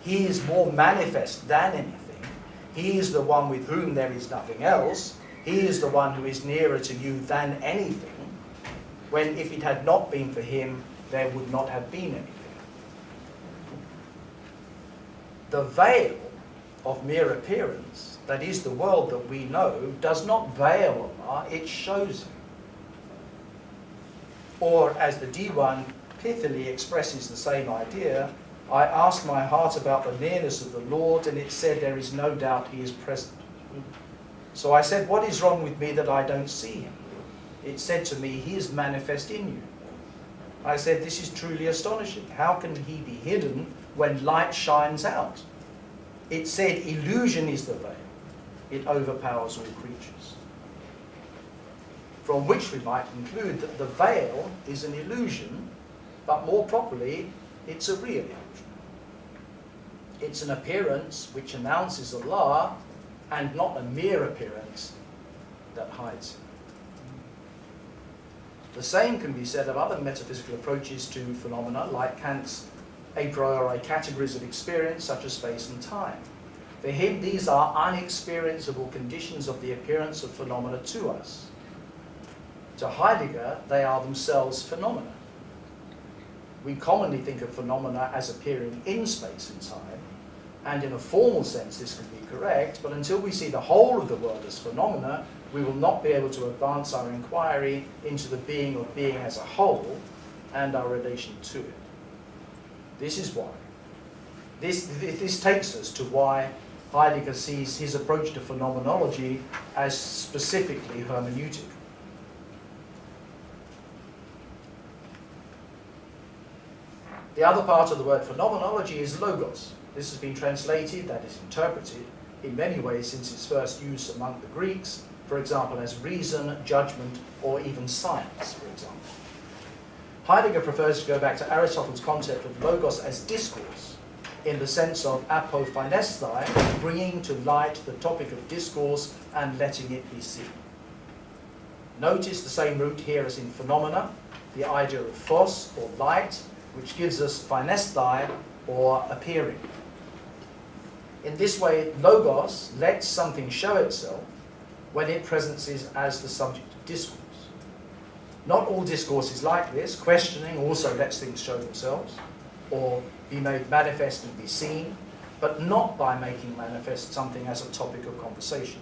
He is more manifest than anything. He is the one with whom there is nothing else. He is the one who is nearer to you than anything, when if it had not been for him, there would not have been anything. The veil of mere appearance, that is the world that we know, does not veil Allah, it shows him. Or as the Diwan pithily expresses the same idea, I asked my heart about the nearness of the Lord, and it said there is no doubt he is present. So I said, what is wrong with me that I don't see him? It said to me, he is manifest in you. I said, this is truly astonishing. How can he be hidden when light shines out? It said, illusion is the veil. It overpowers all creatures. From which we might conclude that the veil is an illusion, but more properly, it's a real illusion. It's an appearance which announces Allah, and not a mere appearance that hides him. The same can be said of other metaphysical approaches to phenomena, like Kant's a priori categories of experience, such as space and time. For him, these are unexperienceable conditions of the appearance of phenomena to us. To Heidegger, they are themselves phenomena. We commonly think of phenomena as appearing in space and time, and in a formal sense this can be correct, but until we see the whole of the world as phenomena, we will not be able to advance our inquiry into the being of being as a whole and our relation to it. This is why. This takes us to why Heidegger sees his approach to phenomenology as specifically hermeneutic. The other part of the word phenomenology is logos. This has been translated, that is interpreted, in many ways since its first use among the Greeks, for example, as reason, judgment, or even science, for example. Heidegger prefers to go back to Aristotle's concept of logos as discourse, in the sense of apophanesthai, bringing to light the topic of discourse and letting it be seen. Notice the same root here as in phenomena, the idea of phos, or light, which gives us phanesthai, or appearing. In this way, logos lets something show itself when it presents as the subject of discourse. Not all discourse is like this. Questioning also lets things show themselves, or be made manifest and be seen, but not by making manifest something as a topic of conversation.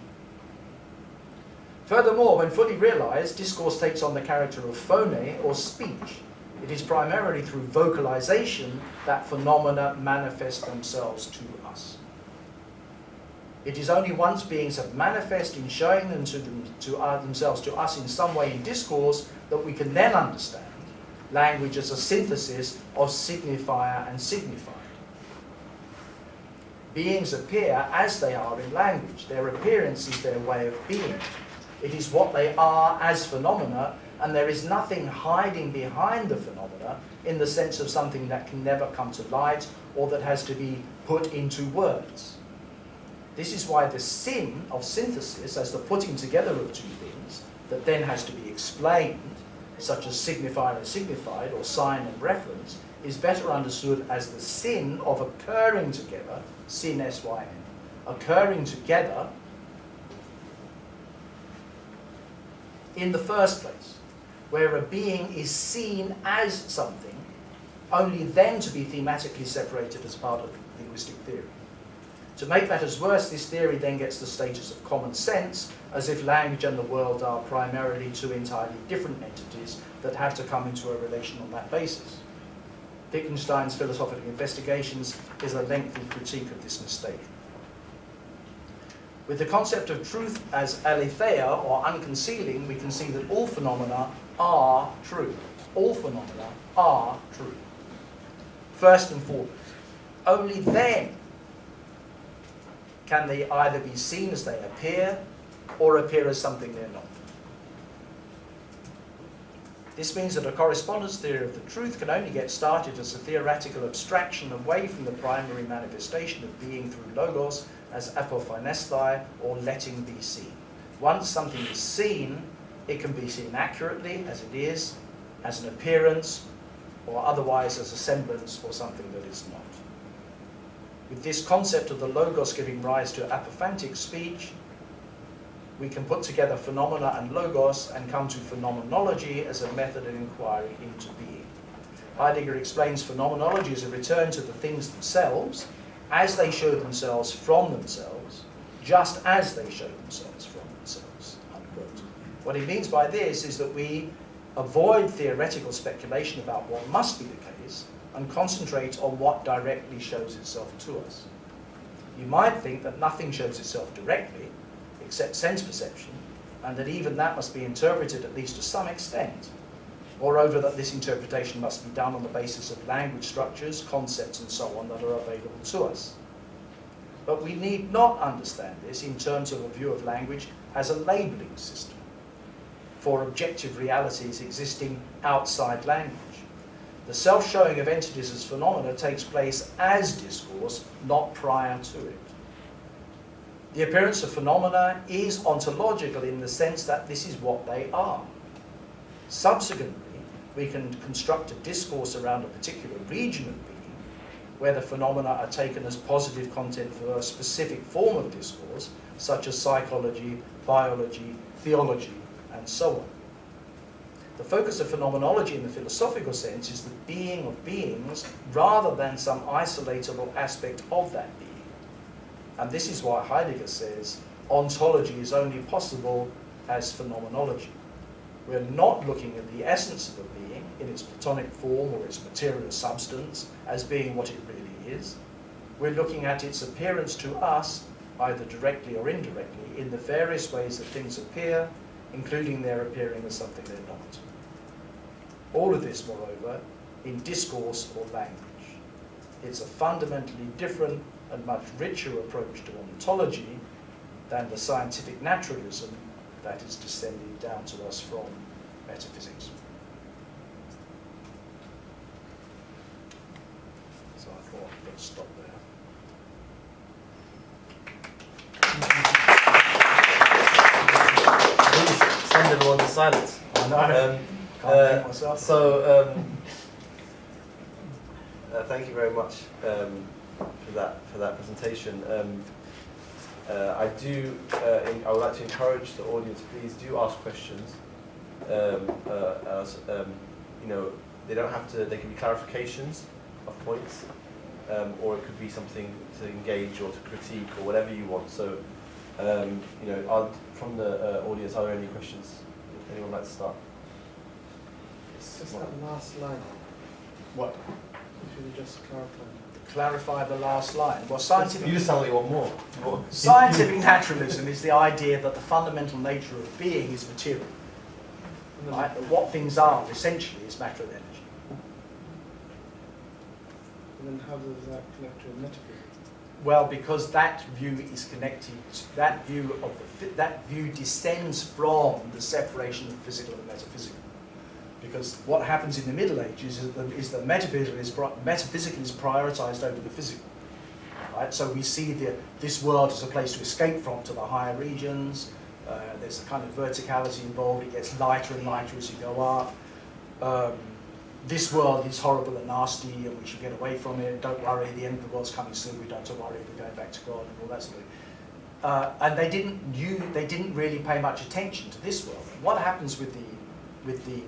Furthermore, when fully realized, discourse takes on the character of phone, or speech. It is primarily through vocalization that phenomena manifest themselves to us. It is only once beings have manifest in showing themselves to us in some way in discourse that we can then understand language as a synthesis of signifier and signified. Beings appear as they are in language. Their appearance is their way of being. It is what they are as phenomena and there is nothing hiding behind the phenomena in the sense of something that can never come to light or that has to be put into words. This is why the sin of synthesis, as the putting together of two things that then has to be explained, such as signifier and signified, or sign and reference, is better understood as the sin of occurring together, sin S-Y-N, occurring together in the first place, where a being is seen as something, only then to be thematically separated as part of linguistic theory. To make matters worse, this theory then gets the status of common sense, as if language and the world are primarily two entirely different entities that have to come into a relation on that basis. Wittgenstein's philosophical investigations is a lengthy critique of this mistake. With the concept of truth as aletheia, or unconcealing, we can see that all phenomena are true. All phenomena are true. First and foremost. Only then can they either be seen as they appear, or appear as something they're not. This means that a correspondence theory of the truth can only get started as a theoretical abstraction away from the primary manifestation of being through logos as apophynesthai, or letting be seen. Once something is seen, it can be seen accurately as it is, as an appearance, or otherwise as a semblance or something that is not. With this concept of the logos giving rise to apophantic speech, we can put together phenomena and logos and come to phenomenology as a method of inquiry into being. Heidegger explains phenomenology as a return to the things themselves, as they show themselves from themselves, just as they show themselves from themselves, unquote. What he means by this is that we avoid theoretical speculation about what must be the case and concentrate on what directly shows itself to us. You might think that nothing shows itself directly, except sense perception, and that even that must be interpreted at least to some extent. Moreover, that this interpretation must be done on the basis of language structures, concepts, and so on that are available to us. But we need not understand this in terms of a view of language as a labeling system for objective realities existing outside language. The self-showing of entities as phenomena takes place as discourse, not prior to it. The appearance of phenomena is ontological in the sense that this is what they are. Subsequently, we can construct a discourse around a particular region of being, where the phenomena are taken as positive content for a specific form of discourse, such as psychology, biology, theology, and so on. The focus of phenomenology in the philosophical sense is the being of beings rather than some isolatable aspect of that being. And this is why Heidegger says ontology is only possible as phenomenology. We're not looking at the essence of a being in its Platonic form or its material substance as being what it really is. We're looking at its appearance to us, either directly or indirectly, in the various ways that things appear, including their appearing as something they're not. All of this, moreover, in discourse or language. It's a fundamentally different and much richer approach to ontology than the scientific naturalism that is descending down to us from metaphysics. So I thought I'd stop there. Please send everyone to silence. I know. Can't make myself. Thank you very much for that presentation. I would like to encourage the audience, please do ask questions. They don't have to. They can be clarifications of points, or it could be something to engage or to critique or whatever you want. So, from the audience, are there any questions? Would anyone like to start? Just that last line. What? If you just clarify. Clarify the last line. Well, scientific... You just sound like you want more. Scientific naturalism is the idea that the fundamental nature of being is material. Right? That what things are essentially is matter and energy. And then how does that connect to a metaphysics? Well, because that view is connected. That view descends from the separation of the physical and metaphysical. Because what happens in the Middle Ages is that metaphysical is prioritized over the physical. Right? So we see this world as a place to escape from to the higher regions. There's a kind of verticality involved. It gets lighter and lighter as you go up. This world is horrible and nasty and we should get away from it. Don't worry, the end of the world's coming soon. We don't have to worry, we're going back to God and all that sort of thing. And they didn't really pay much attention to this world. What happens with the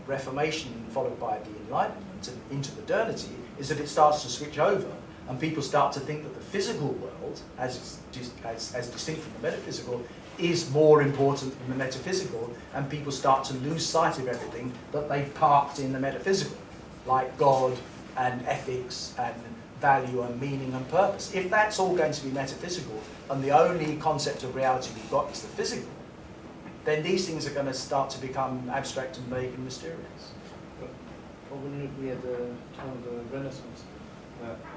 Reformation followed by the Enlightenment and into modernity is that it starts to switch over and people start to think that the physical world, as distinct from the metaphysical, is more important than the metaphysical, and people start to lose sight of everything that they've parked in the metaphysical, like God and ethics and value and meaning and purpose. If that's all going to be metaphysical and the only concept of reality we've got is the physical, then these things are going to start to become abstract and vague and mysterious. Or when we had the time of the Renaissance,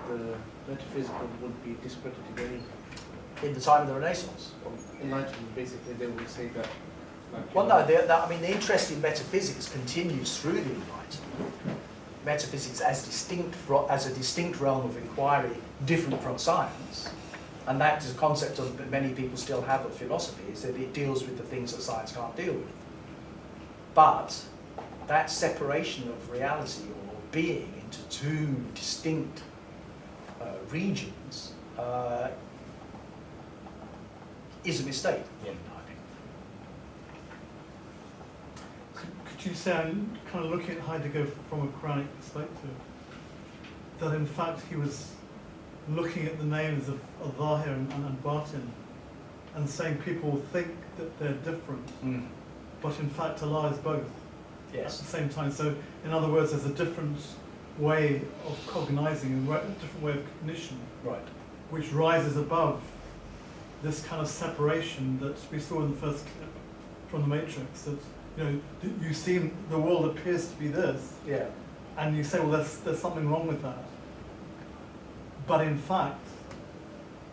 the metaphysical would be discredited anyway. In the time of the Renaissance? Enlightenment, basically, they would say that. Well, no, the interest in metaphysics continues through the Enlightenment. Metaphysics as a distinct realm of inquiry, different from science. And that is a concept that many people still have of philosophy, is that it deals with the things that science can't deal with. But that separation of reality or being into two distinct regions is a mistake. Yeah. Could you say, kind of looking at Heidegger from a Quranic perspective, that in fact he was looking at the names of Zahir and Batin and saying people think that they're different, but in fact Allah is both at the same time. So in other words, there's a different way of cognizing, a different way of cognition, right, which rises above this kind of separation that we saw in the first clip from the Matrix, that you see the world appears to be this, and you say, well, there's something wrong with that. But in fact,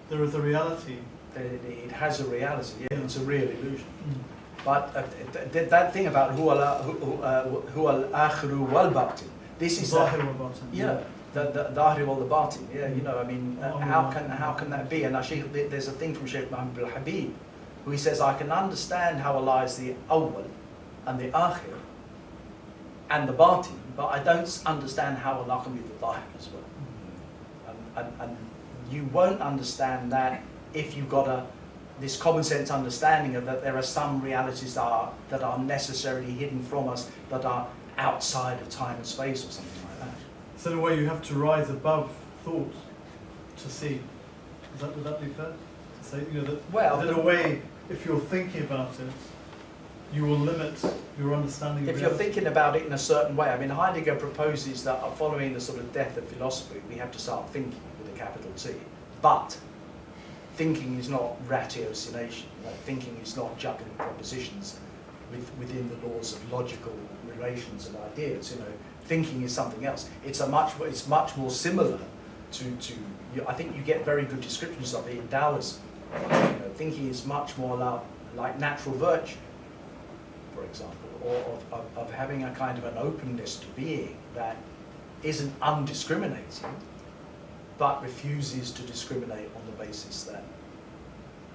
there is a reality. It has a reality, it's a real illusion. But that thing about huwa al-akhiru wal-batin, this is Zahir wal-batin. the Dhahri wal-batin. How can that be? And there's a thing from Sheikh Muhammad al-Habib, who he says, I can understand how Allah is the awwal and the akhir and the batin, but I don't understand how Allah can be the Dhahir as well. And you won't understand that if you've got this common sense understanding of that there are some realities that are necessarily hidden from us, that are outside of time and space or something like that. So in a way you have to rise above thought to see. Would that be fair? To say, that in a way, if you're thinking about it, you will limit your understanding of If you're thinking about it in a certain way, I mean, Heidegger proposes that following the sort of death of philosophy, we have to start thinking with a capital T. But thinking is not ratiocination. Thinking is not juggling propositions within the laws of logical relations and ideas. Thinking is something else. It's much more similar to I think you get very good descriptions of it in Taoism. Thinking is much more like natural virtue, for example, or of having a kind of an openness to being that isn't undiscriminating, but refuses to discriminate on the basis that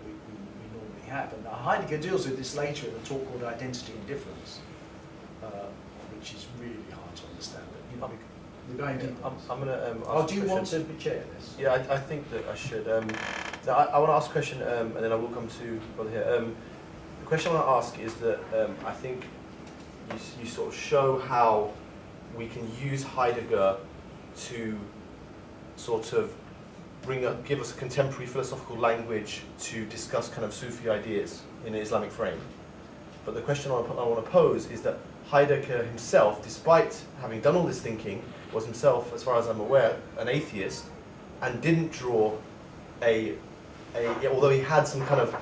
we normally have. And Heidegger deals with this later in a talk called Identity and Difference, which is really hard to understand. But, we're going deep. I'm going to do you want to chair this? Yeah, I think that I should. I want to ask a question, and then I will come to brother here. The question I want to ask is that I think you sort of show how we can use Heidegger to sort of give us a contemporary philosophical language to discuss kind of Sufi ideas in an Islamic frame. But the question I want to pose is that Heidegger himself, despite having done all this thinking, was himself, as far as I'm aware, an atheist, and didn't draw although he had some kind of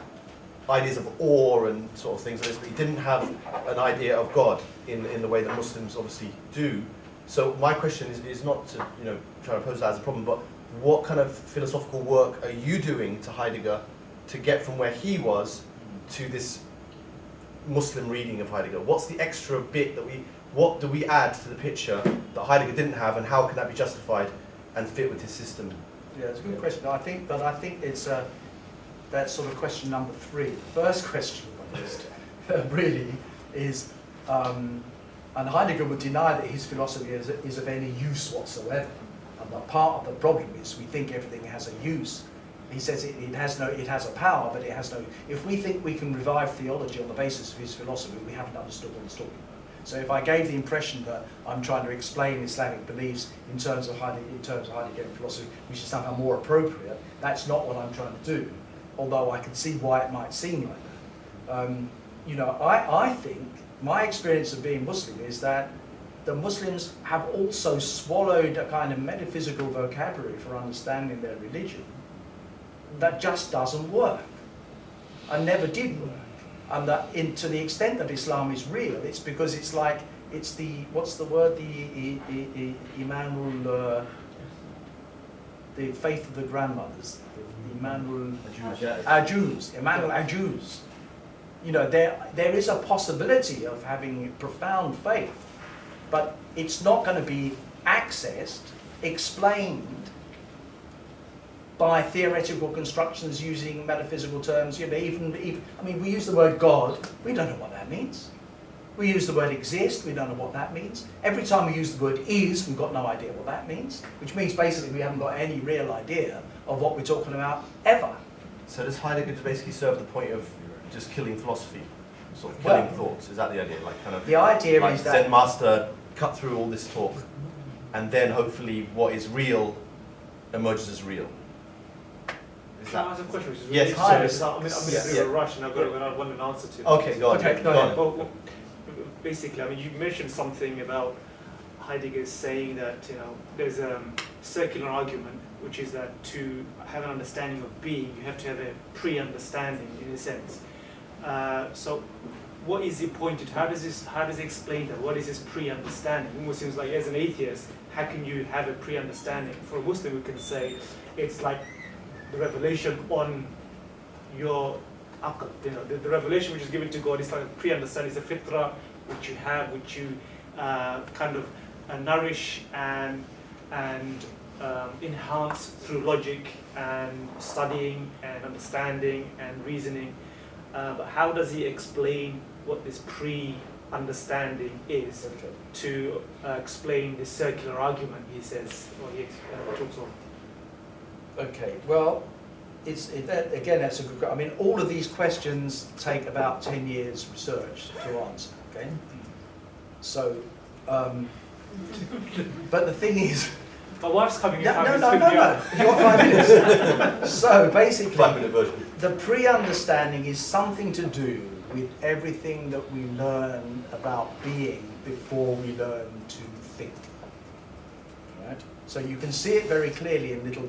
ideas of awe and sort of things like this, but he didn't have an idea of God in the way that Muslims obviously do. So my question is not to try to pose that as a problem, but what kind of philosophical work are you doing to Heidegger to get from where he was to this Muslim reading of Heidegger? What's the extra bit that what do we add to the picture that Heidegger didn't have, and how can that be justified and fit with his system? Yeah, it's a good question. I think it's that's sort of question number 3. The first question on the list really is, and Heidegger would deny that his philosophy is of any use whatsoever. And that part of the problem is we think everything has a use. He says it has a power, but it has no. If we think we can revive theology on the basis of his philosophy, we haven't understood what he's talking about. So if I gave the impression that I'm trying to explain Islamic beliefs in terms of Heideggerian philosophy, which is somehow more appropriate, that's not what I'm trying to do. Although I can see why it might seem like that. You know, I think my experience of being Muslim is that the Muslims have also swallowed a kind of metaphysical vocabulary for understanding their religion that just doesn't work and never did work. And that to the extent that Islam is real, it's because it's like, it's the, what's the word, the Imanul, the faith of the grandmothers, the Imanul Ajuz. You know, there is a possibility of having profound faith, but it's not going to be accessed, explained by theoretical constructions using metaphysical terms. You know, even I mean, we use the word God, we don't know what that means. We use the word exist, we don't know what that means. Every time we use the word is, we've got no idea what that means, which means basically we haven't got any real idea of what we're talking about ever. So does Heidegger basically serve the point of just killing philosophy, sort of killing thoughts? Is that the idea? Like kind of the idea like is that Zen master cut through all this talk, and then hopefully what is real emerges as real. Can I ask a question? Which is Yes, really sorry. I'm in a bit of a rush, and I've got I want an answer to. Okay, go on. Okay, go on. Well, basically, I mean, you mentioned something about Heidegger saying that, you know, there's a circular argument, which is that to have an understanding of being, you have to have a pre-understanding, in a sense. So, what is he pointed? How does he explain that? What is his pre-understanding? It almost seems like, as an atheist, how can you have a pre-understanding? For a Muslim, we can say it's like the revelation on your akal. You know, the revelation which is given to God is like a pre-understanding. It's a fitra which you have, which you kind of nourish and enhance through logic and studying and understanding and reasoning. But how does he explain what this pre-understanding is to explain the circular argument he says, or he talks of? Okay, well, again, that's a good. I mean, all of these questions take about 10 years research to answer. Okay, so, but the thing is, my wife's coming in. no. You got 5 minutes. So basically, 5-minute version. the pre-understanding is something to do with everything that we learn about being before we learn to think. Right? So you can see it very clearly in little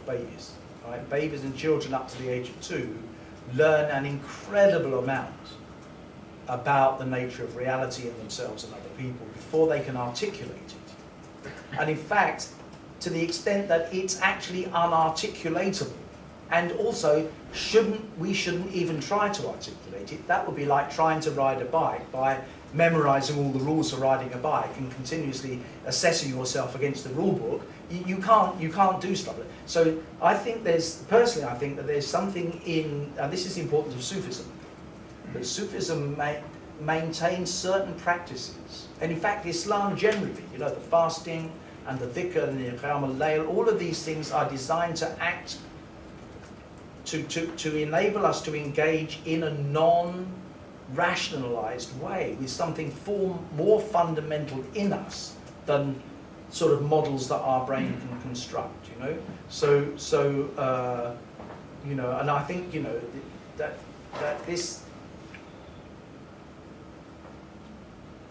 babies. Right? Babies and children up to the age of 2 learn an incredible amount about the nature of reality and themselves and other people before they can articulate it. And in fact, to the extent that it's actually unarticulatable, and also we shouldn't even try to articulate it. That would be like trying to ride a bike by memorizing all the rules for riding a bike and continuously assessing yourself against the rule book. You can't do stuff. So I think I think that there's something in, and this is the importance of Sufism, that Sufism maintains certain practices, and in fact Islam generally, you know, the fasting and the dhikr and the qiyam al-layl, all of these things are designed to act, to enable us to engage in a non-rationalized way with something more fundamental in us than sort of models that our brain can construct, you know. So you know, and I think, you know, that this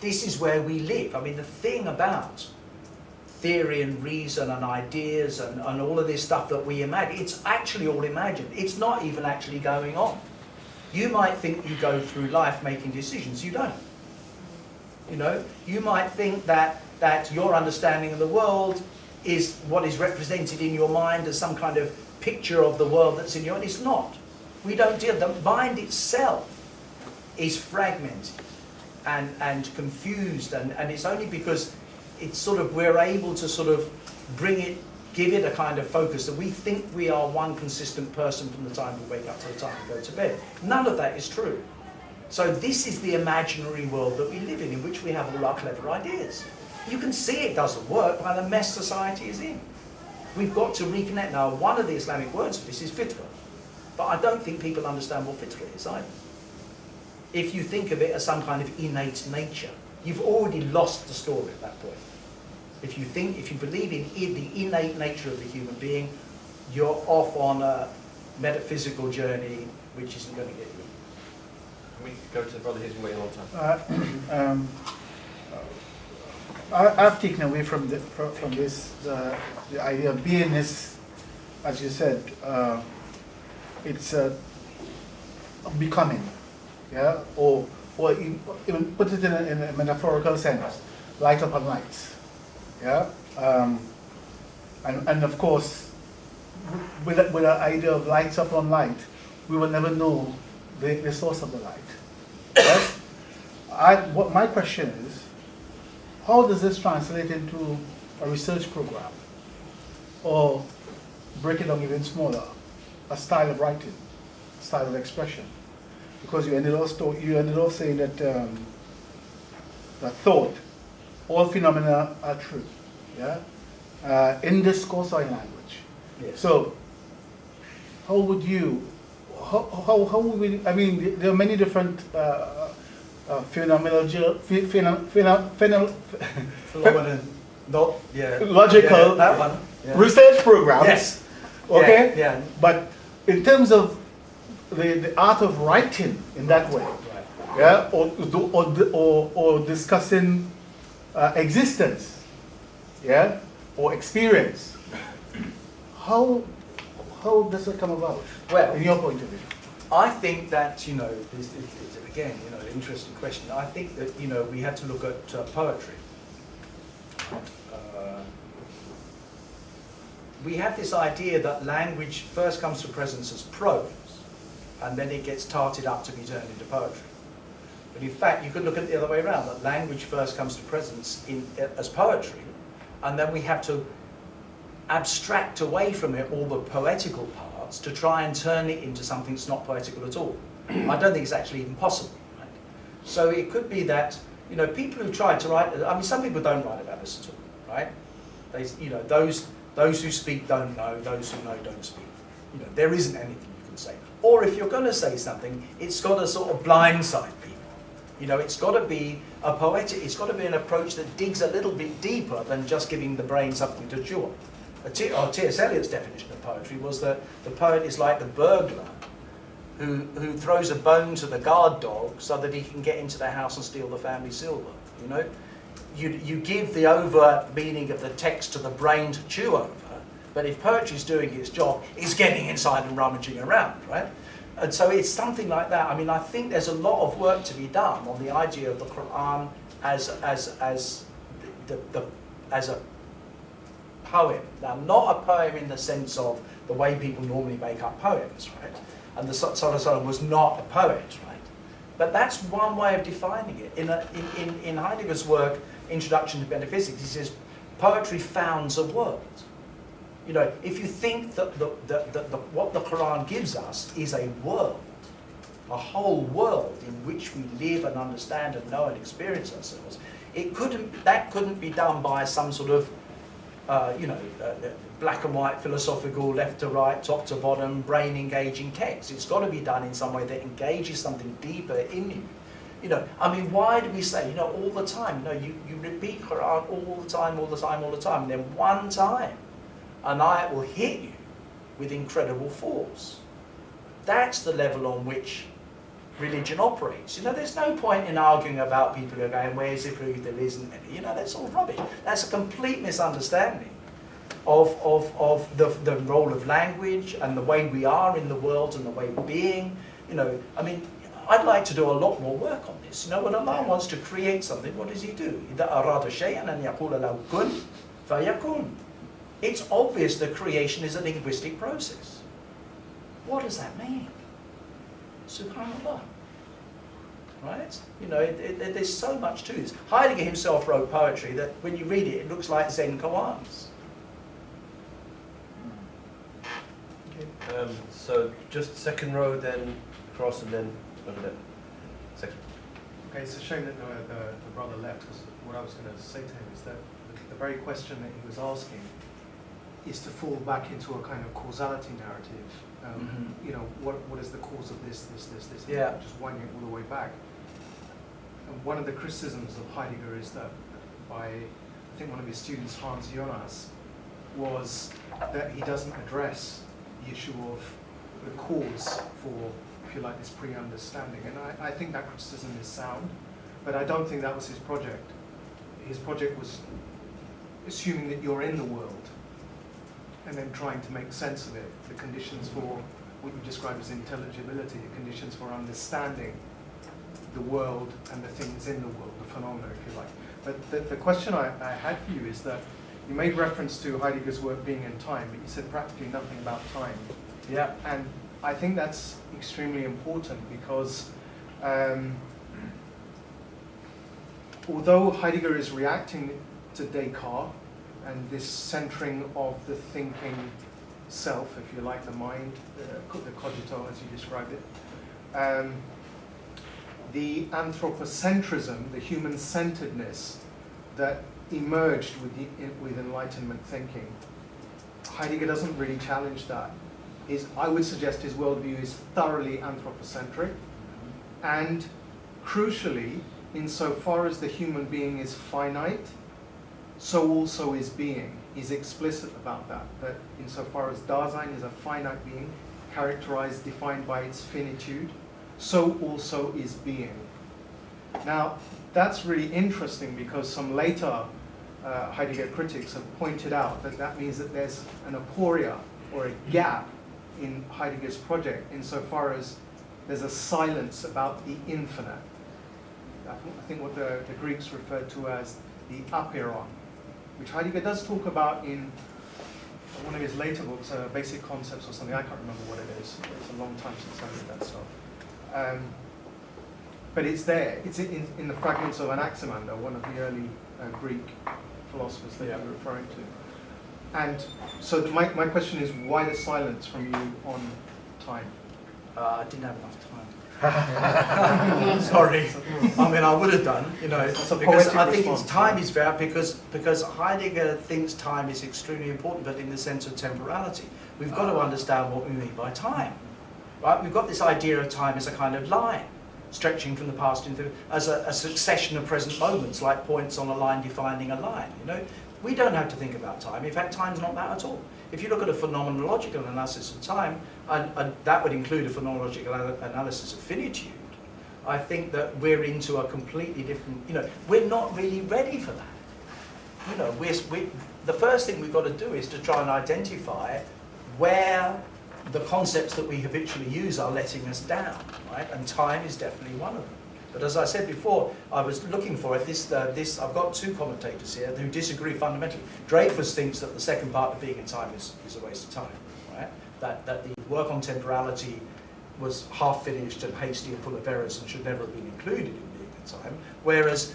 is where we live. I mean, the thing about theory and reason and ideas and all of this stuff that we imagine, it's actually all imagined. It's not even actually going on. You might think you go through life making decisions. You don't. You know, you might think that your understanding of the world is what is represented in your mind as some kind of picture of the world that's in your mind. It's not. We don't deal. The mind itself is fragmented. and confused, and it's only because it's sort of we're able to sort of give it a kind of focus that we think we are one consistent person from the time we wake up to the time we go to bed. None of that is true. So this is the imaginary world that we live in which we have all our clever ideas. You can see it doesn't work by the mess society is in. We've got to reconnect. Now, one of the Islamic words for this is fitra, but I don't think people understand what fitra is either. If you think of it as some kind of innate nature, you've already lost the story at that point. If you believe in the innate nature of the human being, you're off on a metaphysical journey which isn't going to get you. Can we go to the brother who's been waiting a long time? I've taken away from this the idea of beingness, as you said. It's becoming, yeah, or even put it in a metaphorical sense, light upon lights. Yeah, and of course, with the idea of lights upon light, we will never know the source of the light. Yes? What my question is, how does this translate into a research program, or break it down even smaller, a style of writing, a style of expression? Because you ended off saying that that thought. All phenomena are true, yeah, in discourse or in language. Yes. So, how would we? I mean, there are many different phenomenological, logical that one. Yeah. research programs. Yes. Okay. Yeah. But in terms of the art of writing in that way, Right. yeah, or discussing existence, yeah, or experience. How does it come about? Well, in your point of view, I think that it's again, an interesting question. I think that we had to look at poetry. We have this idea that language first comes to presence as prose, and then it gets tarted up to be turned into poetry. But in fact, you could look at it the other way around, that language first comes to presence as poetry, and then we have to abstract away from it all the poetical parts to try and turn it into something that's not poetical at all. I don't think it's actually even possible. Right? So it could be that, people who try to write, I mean, some people don't write about this at all, right? Those who speak don't know, those who know don't speak. There isn't anything you can say. Or if you're going to say something, it's got to sort of blindside people. It's got to be it's got to be an approach that digs a little bit deeper than just giving the brain something to chew on. T.S. Eliot's definition of poetry was that the poet is like the burglar who throws a bone to the guard dog so that he can get into the house and steal the family silver. You give the overt meaning of the text to the brain to chew over, but if poetry is doing its job, it's getting inside and rummaging around, right? And so it's something like that. I mean, I think there's a lot of work to be done on the idea of the Quran as a poem. Now, not a poem in the sense of the way people normally make up poems, right? And the Solomon was not a poet, right? But that's one way of defining it. In Heidegger's work, Introduction to Metaphysics, he says, poetry founds a world. If you think that what the Quran gives us is a world, a whole world in which we live and understand and know and experience ourselves, that couldn't be done by some sort of black and white philosophical, left to right, top to bottom, brain engaging text. It's got to be done in some way that engages something deeper in you. I mean, why do we say, all the time, you repeat Quran all the time, and then one time, an ayat will hit you with incredible force. That's the level on which religion operates. There's no point in arguing about people who are going, where's the proof there isn't any? That's all rubbish. That's a complete misunderstanding of the role of language and the way we are in the world and the way we're being. I mean, I'd like to do a lot more work on this. When Allah wants to create something, what does He do? إِذَا أَرَادَ شَيْئًا أَنْ يَقُولَ لَهُ كُنْ فَيَكُنْ. It's obvious that creation is a linguistic process. What does that mean? Subhanallah. right? You know, there's so much to this. Heidegger himself wrote poetry that when you read it, it looks like Zen koans. So just second row, then cross, and then over there. Second. Okay, it's a shame that the brother left, because what I was going to say to him is that the very question that he was asking is to fall back into a kind of causality narrative. You know, what is the cause of this, Yeah. just winding it all the way back. And one of the criticisms of Heidegger is that by, I think one of his students, Hans Jonas, was that he doesn't address the issue of the cause for, if you like, this pre-understanding. And I think that criticism is sound, but I don't think that was his project. His project was assuming that you're in the world and then trying to make sense of it, the conditions for what you describe as intelligibility, the conditions for understanding the world and the things in the world, the phenomena, if you like. But the question I had for you is that you made reference to Heidegger's work being in time, but you said practically nothing about time. Yeah. And I think that's extremely important because although Heidegger is reacting to Descartes and this centering of the thinking self, if you like, the mind, the cogito as you described it, the anthropocentrism, the human-centeredness that emerged with Enlightenment thinking, Heidegger doesn't really challenge that. I would suggest his worldview is thoroughly anthropocentric, and crucially, insofar as the human being is finite, so also is being. He's explicit about that, that insofar as Dasein is a finite being, characterized, defined by its finitude, so also is being. Now, that's really interesting because some later Heidegger critics have pointed out that that means that there's an aporia, or a gap, in Heidegger's project insofar as there's a silence about the infinite. I think what the Greeks referred to as the apeiron, which Heidegger does talk about in one of his later books, Basic Concepts or something. I can't remember what it is. It's a long time since I read that stuff. But it's there. It's in the fragments of Anaximander, one of the early Greek philosophers that you're referring to. And so my question is, why the silence from you on time? I didn't have enough time. Sorry. I mean, I would have done, you know, because I think it's time is fair because Heidegger thinks time is extremely important, but in the sense of temporality. We've got to understand what we mean by time, right? We've got this idea of time as a kind of line, stretching from the past into as a succession of present moments, like points on a line defining a line. You know, we don't have to think about time. In fact, time's not that at all. If you look at a phenomenological analysis of time, and that would include a phenomenological analysis of finitude, I think that we're into a completely different, you know, we're not really ready for that. You know, the first thing we've got to do is to try and identify where the concepts that we habitually use are letting us down, right? And time is definitely one of them. But as I said before, I was looking for it. I've got two commentators here who disagree fundamentally. Dreyfus thinks that the second part of Being in Time is a waste of time, right? That the work on temporality was half finished and hasty and full of errors and should never have been included in Being in Time. Whereas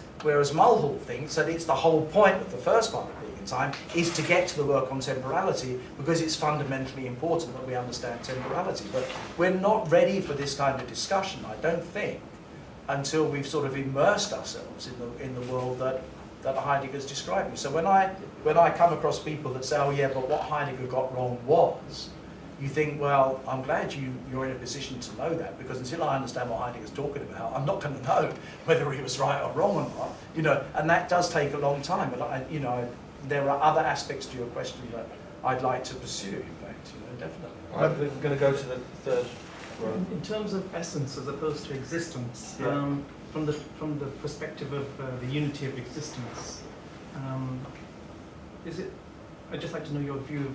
Mulhall thinks that it's the whole point of the first part of Being in Time is to get to the work on temporality because it's fundamentally important that we understand temporality. But we're not ready for this kind of discussion, I don't think, until we've sort of immersed ourselves in the world that Heidegger's describing. So when I come across people that say, oh yeah, but what Heidegger got wrong was, you think, well, I'm glad you're in a position to know that, because until I understand what Heidegger's talking about, I'm not going to know whether he was right or wrong or not. You know, and that does take a long time. But you know, there are other aspects to your question that I'd like to pursue. In fact, you know, definitely. All right, we're going to go to the third. In terms of essence as opposed to existence, from the perspective of the unity of existence, I'd just like to know your view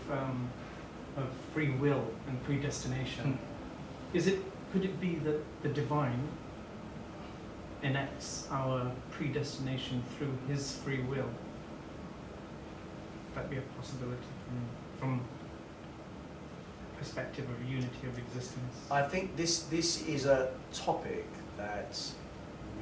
of free will and predestination. Could it be that the divine enacts our predestination through his free will? That'd be a possibility from perspective of unity of existence. I think this is a topic that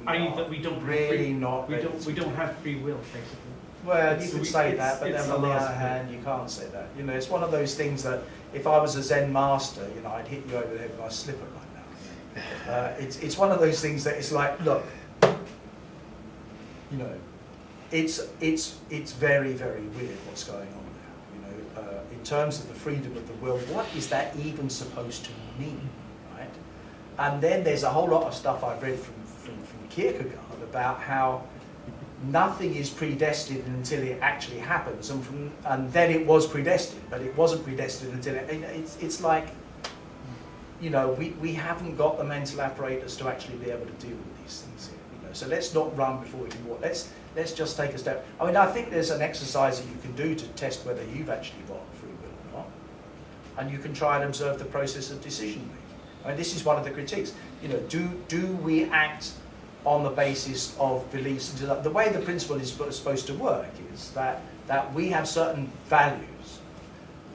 i.e. are that we don't really not we ready don't to we do don't it. have free will, basically. Well, It's- you can we- say it's- that, but it's then on the Allah's other will. hand, you can't say that. You know, it's one of those things that if I was a Zen master, you know, I'd hit you over the head with my slipper right now. It's one of those things that it's like, look, you know, it's very, very weird what's going on there. You know, in terms of the freedom of the will, what is that even supposed to mean, right? And then there's a whole lot of stuff I've read from Kierkegaard about how nothing is predestined until it actually happens, and then it was predestined, but it wasn't predestined until it's like, you know, we haven't got the mental apparatus to actually be able to deal with these things here. You know, so let's not run before we can walk. Let's just take a step. I mean, I think there's an exercise that you can do to test whether you've actually got free will or not, and you can try and observe the process of decision making. I mean, this is one of the critiques. You know, do we act on the basis of beliefs? The way the principle is supposed to work is that we have certain values,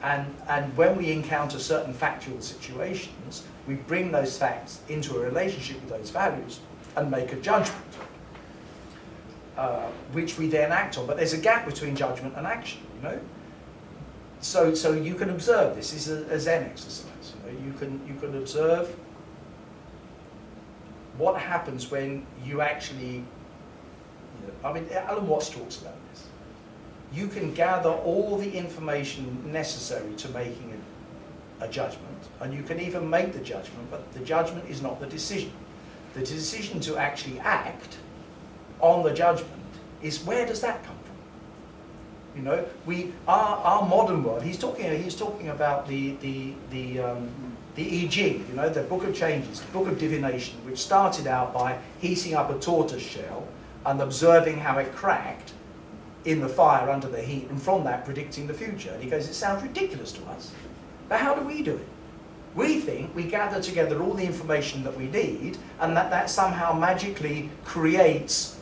and when we encounter certain factual situations, we bring those facts into a relationship with those values and make a judgment, which we then act on. But there's a gap between judgment and action, you know. So you can observe this. This is a Zen exercise. You know, you can observe what happens when you actually, you know, I mean, Alan Watts talks about this. You can gather all the information necessary to making a judgment, and you can even make the judgment, but the judgment is not the decision. The decision to actually act on the judgment is, where does that come from? You know, our modern world. He's talking about the I Ching, you know, the Book of Changes, the Book of Divination, which started out by heating up a tortoise shell and observing how it cracked in the fire under the heat, and from that predicting the future. And he goes, it sounds ridiculous to us, but how do we do it? We think we gather together all the information that we need, and that somehow magically creates,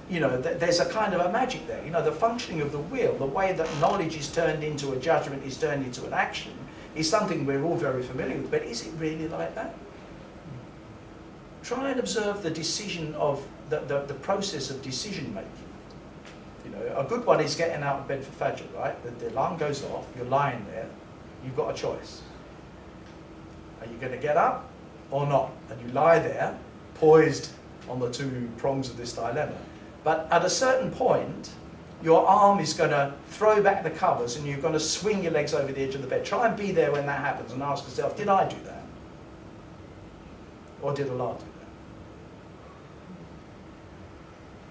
you know, there's a kind of a magic there. You know, the functioning of the will, the way that knowledge is turned into a judgment, is turned into an action, is something we're all very familiar with. But is it really like that? Try and observe the decision of the process of decision making. You know, a good one is getting out of bed for Fajr, right? The alarm goes off, you're lying there, you've got a choice. Are you going to get up or not? And you lie there, poised on the two prongs of this dilemma. But at a certain point, your arm is going to throw back the covers and you're going to swing your legs over the edge of the bed. Try and be there when that happens and ask yourself, did I do that? Or did Allah do that?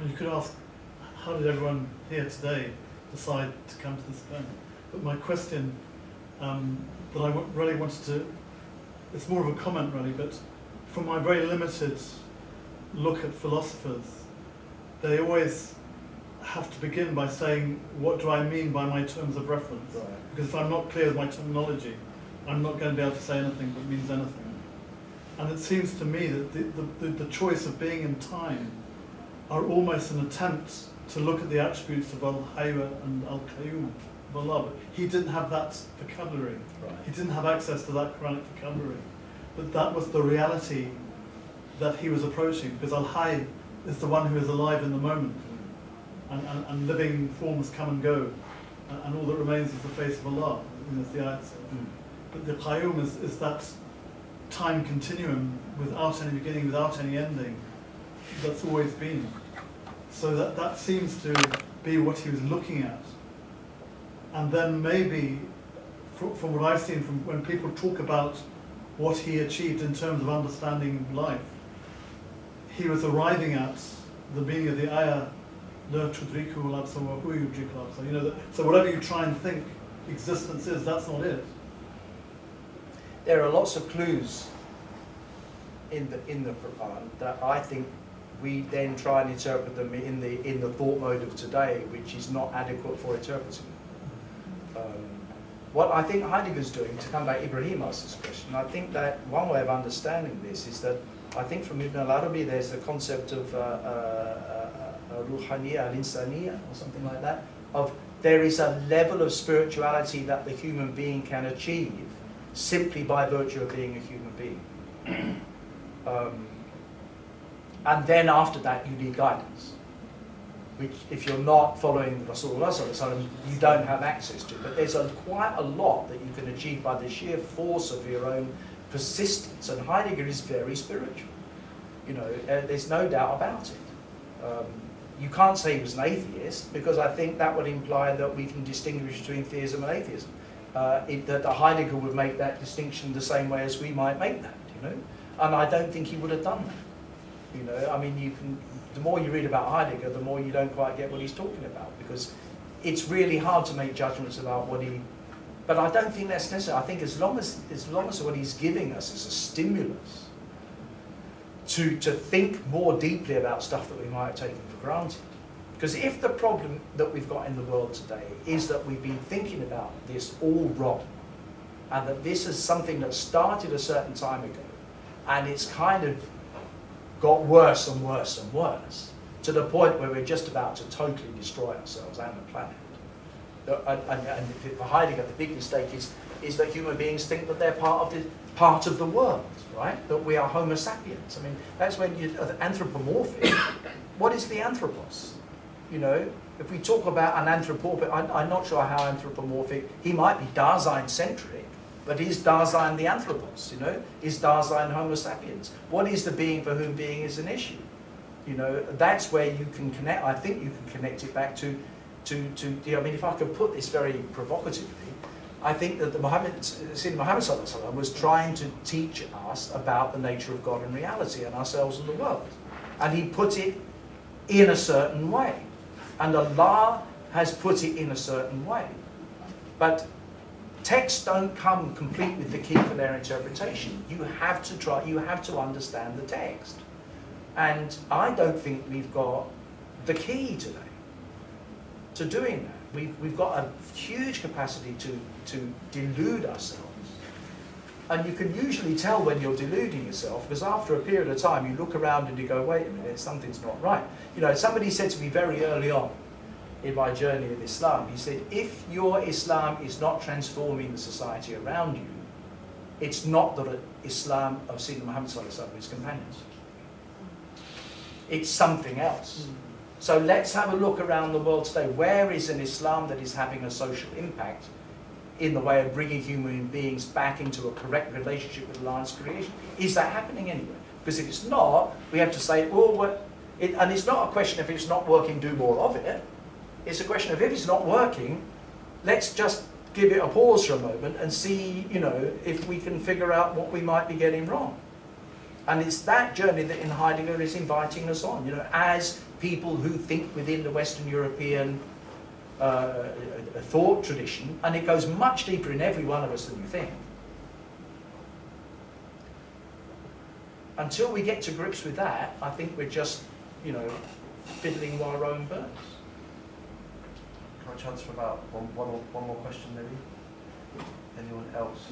And you could ask, how did everyone here today decide to come to this event? But my question that I really wanted to, it's more of a comment really, but from my very limited look at philosophers, they always have to begin by saying, what do I mean by my terms of reference? Right. Because if I'm not clear with my terminology, I'm not going to be able to say anything that means anything. And it seems to me that the choice of being in time are almost an attempt to look at the attributes of Al-Hayya and Al-Qayyum of Allah. But he didn't have that vocabulary. Right. He didn't have access to that Quranic vocabulary. But that was the reality that he was approaching, because Al-Hayy is the one who is alive in the moment. And living forms come and go, and all that remains is the face of Allah, as the ayat says. But the Qayyum is that time continuum without any beginning, without any ending, that's always been. So that seems to be what he was looking at. And then maybe, from what I've seen, from when people talk about what he achieved in terms of understanding life, he was arriving at the meaning of the ayah, "La tudriku al-absar wa huwa yudriku al-absar." You know, so whatever you try and think existence is, that's not it. There are lots of clues in the Quran that I think we then try and interpret them in the thought mode of today, which is not adequate for interpreting them. What I think Heidegger's doing, to come back, Ibrahim asked this question, I think that one way of understanding this is that I think from Ibn al-Arabi there's the concept of ruhaniya al-insaniya or something like that, of there is a level of spirituality that the human being can achieve simply by virtue of being a human being. And then after that, you need guidance, which if you're not following the Rasulullah sallallahu alaihi wasallam, you don't have access to. But there's quite a lot that you can achieve by the sheer force of your own persistence. And Heidegger is very spiritual. You know, there's no doubt about it. You can't say he was an atheist, because I think that would imply that we can distinguish between theism and atheism. That Heidegger would make that distinction the same way as we might make that, you know. And I don't think he would have done that. You know, I mean, the more you read about Heidegger, the more you don't quite get what he's talking about, because it's really hard to make judgments about what he. But I don't think that's necessary. I think as long as what he's giving us is a stimulus to think more deeply about stuff that we might have taken for granted. Because if the problem that we've got in the world today is that we've been thinking about this all wrong, and that this is something that started a certain time ago, and it's kind of got worse and worse and worse, to the point where we're just about to totally destroy ourselves and the planet. And for Heidegger, the big mistake is that human beings think that they're part of the world, right? That we are Homo sapiens. I mean, that's when you're anthropomorphic. What is the anthropos? You know, if we talk about an anthropomorphic, I'm not sure how anthropomorphic, he might be Dasein-centric, but is Dasein the anthropos, you know? Is Dasein Homo sapiens? What is the being for whom being is an issue? You know, that's where you can connect, I think you can connect it back to you know, I mean, if I could put this very provocatively, I think that Muhammad ﷺ was trying to teach us about the nature of God and reality and ourselves and the world. And he put it in a certain way. And Allah has put it in a certain way. But texts don't come complete with the key for their interpretation. You have to understand the text. And I don't think we've got the key today to doing that. We've got a huge capacity to delude ourselves. And you can usually tell when you're deluding yourself, because after a period of time you look around and you go, wait a minute, something's not right. You know, somebody said to me very early on in my journey of Islam, he said, if your Islam is not transforming the society around you, it's not the Islam of Sayyidina Muhammad ﷺ and his companions. It's something else. So let's have a look around the world today. Where is an Islam that is having a social impact in the way of bringing human beings back into a correct relationship with Allah's creation? Is that happening anywhere? Because if it's not, we have to say, oh, and it's not a question if it's not working, do more of it. It's a question of if it's not working, let's just give it a pause for a moment and see, you know, if we can figure out what we might be getting wrong. And it's that journey that in Heidegger is inviting us on, you know, as people who think within the Western European thought tradition, and it goes much deeper in every one of us than you think. Until we get to grips with that, I think we're just, you know, fiddling with our own birds. Can I chance for about one more question, maybe? Anyone else?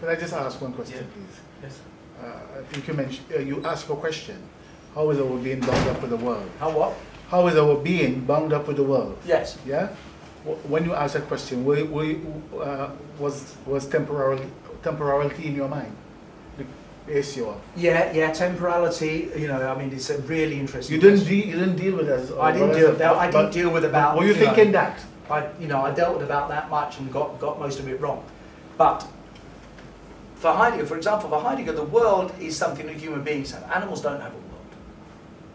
Could I just ask one question, please? Yes. I think you mentioned, you asked a question. How is our being bound up with the world? How what? How is our being bound up with the world? Yes. Yeah? When you asked that question, was temporality in your mind? The issue of? Yeah, temporality, you know, I mean, it's a really interesting You didn't question. deal with that. I didn't deal with that. I didn't deal with about. Were you thinking that? I dealt with about that much and got most of it wrong. But for Heidegger, for example, the world is something that human beings have. Animals don't have a world,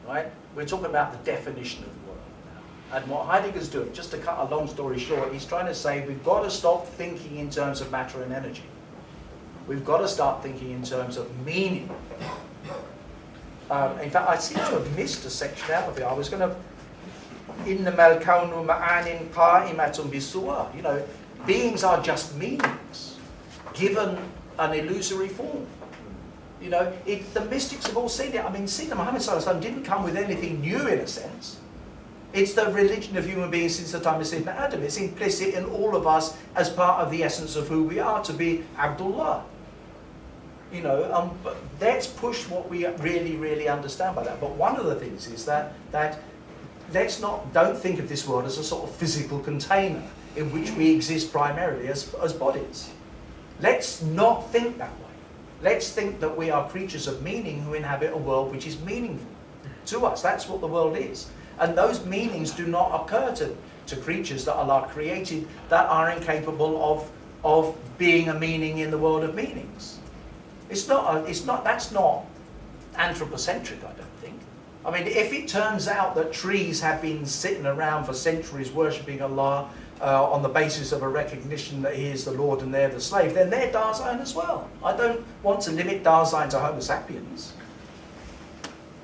right? We're talking about the definition of the world now. And what Heidegger's doing, just to cut a long story short, he's trying to say we've got to stop thinking in terms of matter and energy. We've got to start thinking in terms of meaning. In fact, I seem to have missed a section out of it. I was going to, إِنَّمَا الْكَوْنُ مَعَانٍ قَائِمَةٌ بِالصُّوَرِ. You know, beings are just meanings, given an illusory form. You know, the mystics have all seen it. I mean, Sayyidina Muhammad ﷺ didn't come with anything new in a sense. It's the religion of human beings since the time of Sayyidina Adam. It's implicit in all of us as part of the essence of who we are, to be Abdullah. You know, but let's push what we really, really understand by that. But one of the things is that don't think of this world as a sort of physical container in which we exist primarily as bodies. Let's not think that way. Let's think that we are creatures of meaning who inhabit a world which is meaningful. to us. That's what the world is. And those meanings do not occur to creatures that Allah created that are incapable of being a meaning in the world of meanings. That's not anthropocentric, I don't think. I mean, if it turns out that trees have been sitting around for centuries worshipping Allah on the basis of a recognition that He is the Lord and they're the slave, then they're Dasein as well. I don't want to limit Dasein to Homo sapiens.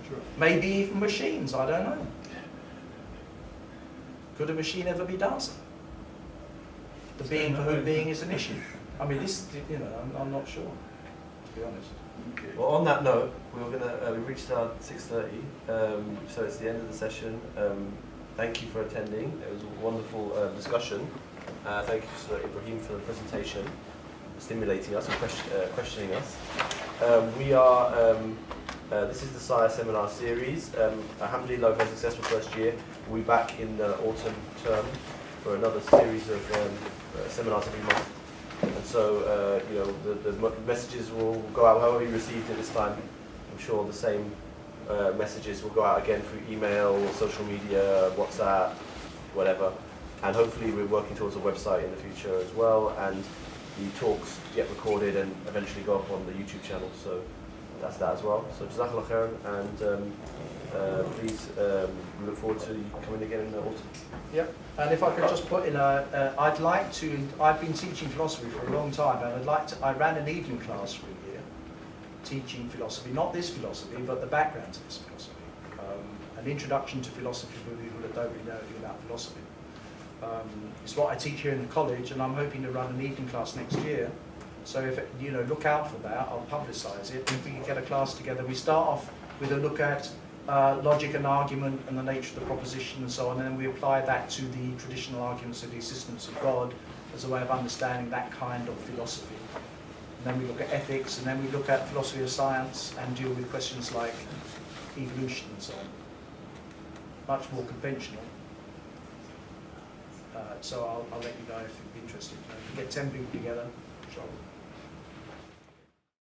Sure. Maybe even machines, I don't know. Could a machine ever be Dasein? The being for whom being is an issue. I mean, this, I'm not sure, to be honest. Well, on that note, we've reached our 6:30, so it's the end of the session. Thank you for attending. It was a wonderful discussion. Thank you to Ibrahim for the presentation, stimulating us and questioning us. This is the CIRE seminar series. Alhamdulillah, we've had a successful first year. We'll be back in the autumn term for another series of seminars every month. And so, the messages will go out however you received it this time. I'm sure the same messages will go out again through email, social media, WhatsApp, whatever. And hopefully we're working towards a website in the future as well. And the talks get recorded and eventually go up on the YouTube channel. So that's that as well. So Jazakallah khairan, and please, we look forward to you coming again in the autumn. Yep. And if I could just put in I've been teaching philosophy for a long time, and I ran an evening class for a year, teaching philosophy, not this philosophy, but the background to this philosophy. An introduction to philosophy for people that don't really know anything about philosophy. It's what I teach here in the college, and I'm hoping to run an evening class next year. So if look out for that, I'll publicise it, and if we can get a class together, we start off with a look at logic and argument and the nature of the proposition and so on, and then we apply that to the traditional arguments of the existence of God as a way of understanding that kind of philosophy. And then we look at ethics, and then we look at philosophy of science and deal with questions like evolution and so on. Much more conventional. So I'll let you know if you'd be interested. If you get 10 people together, inshallah.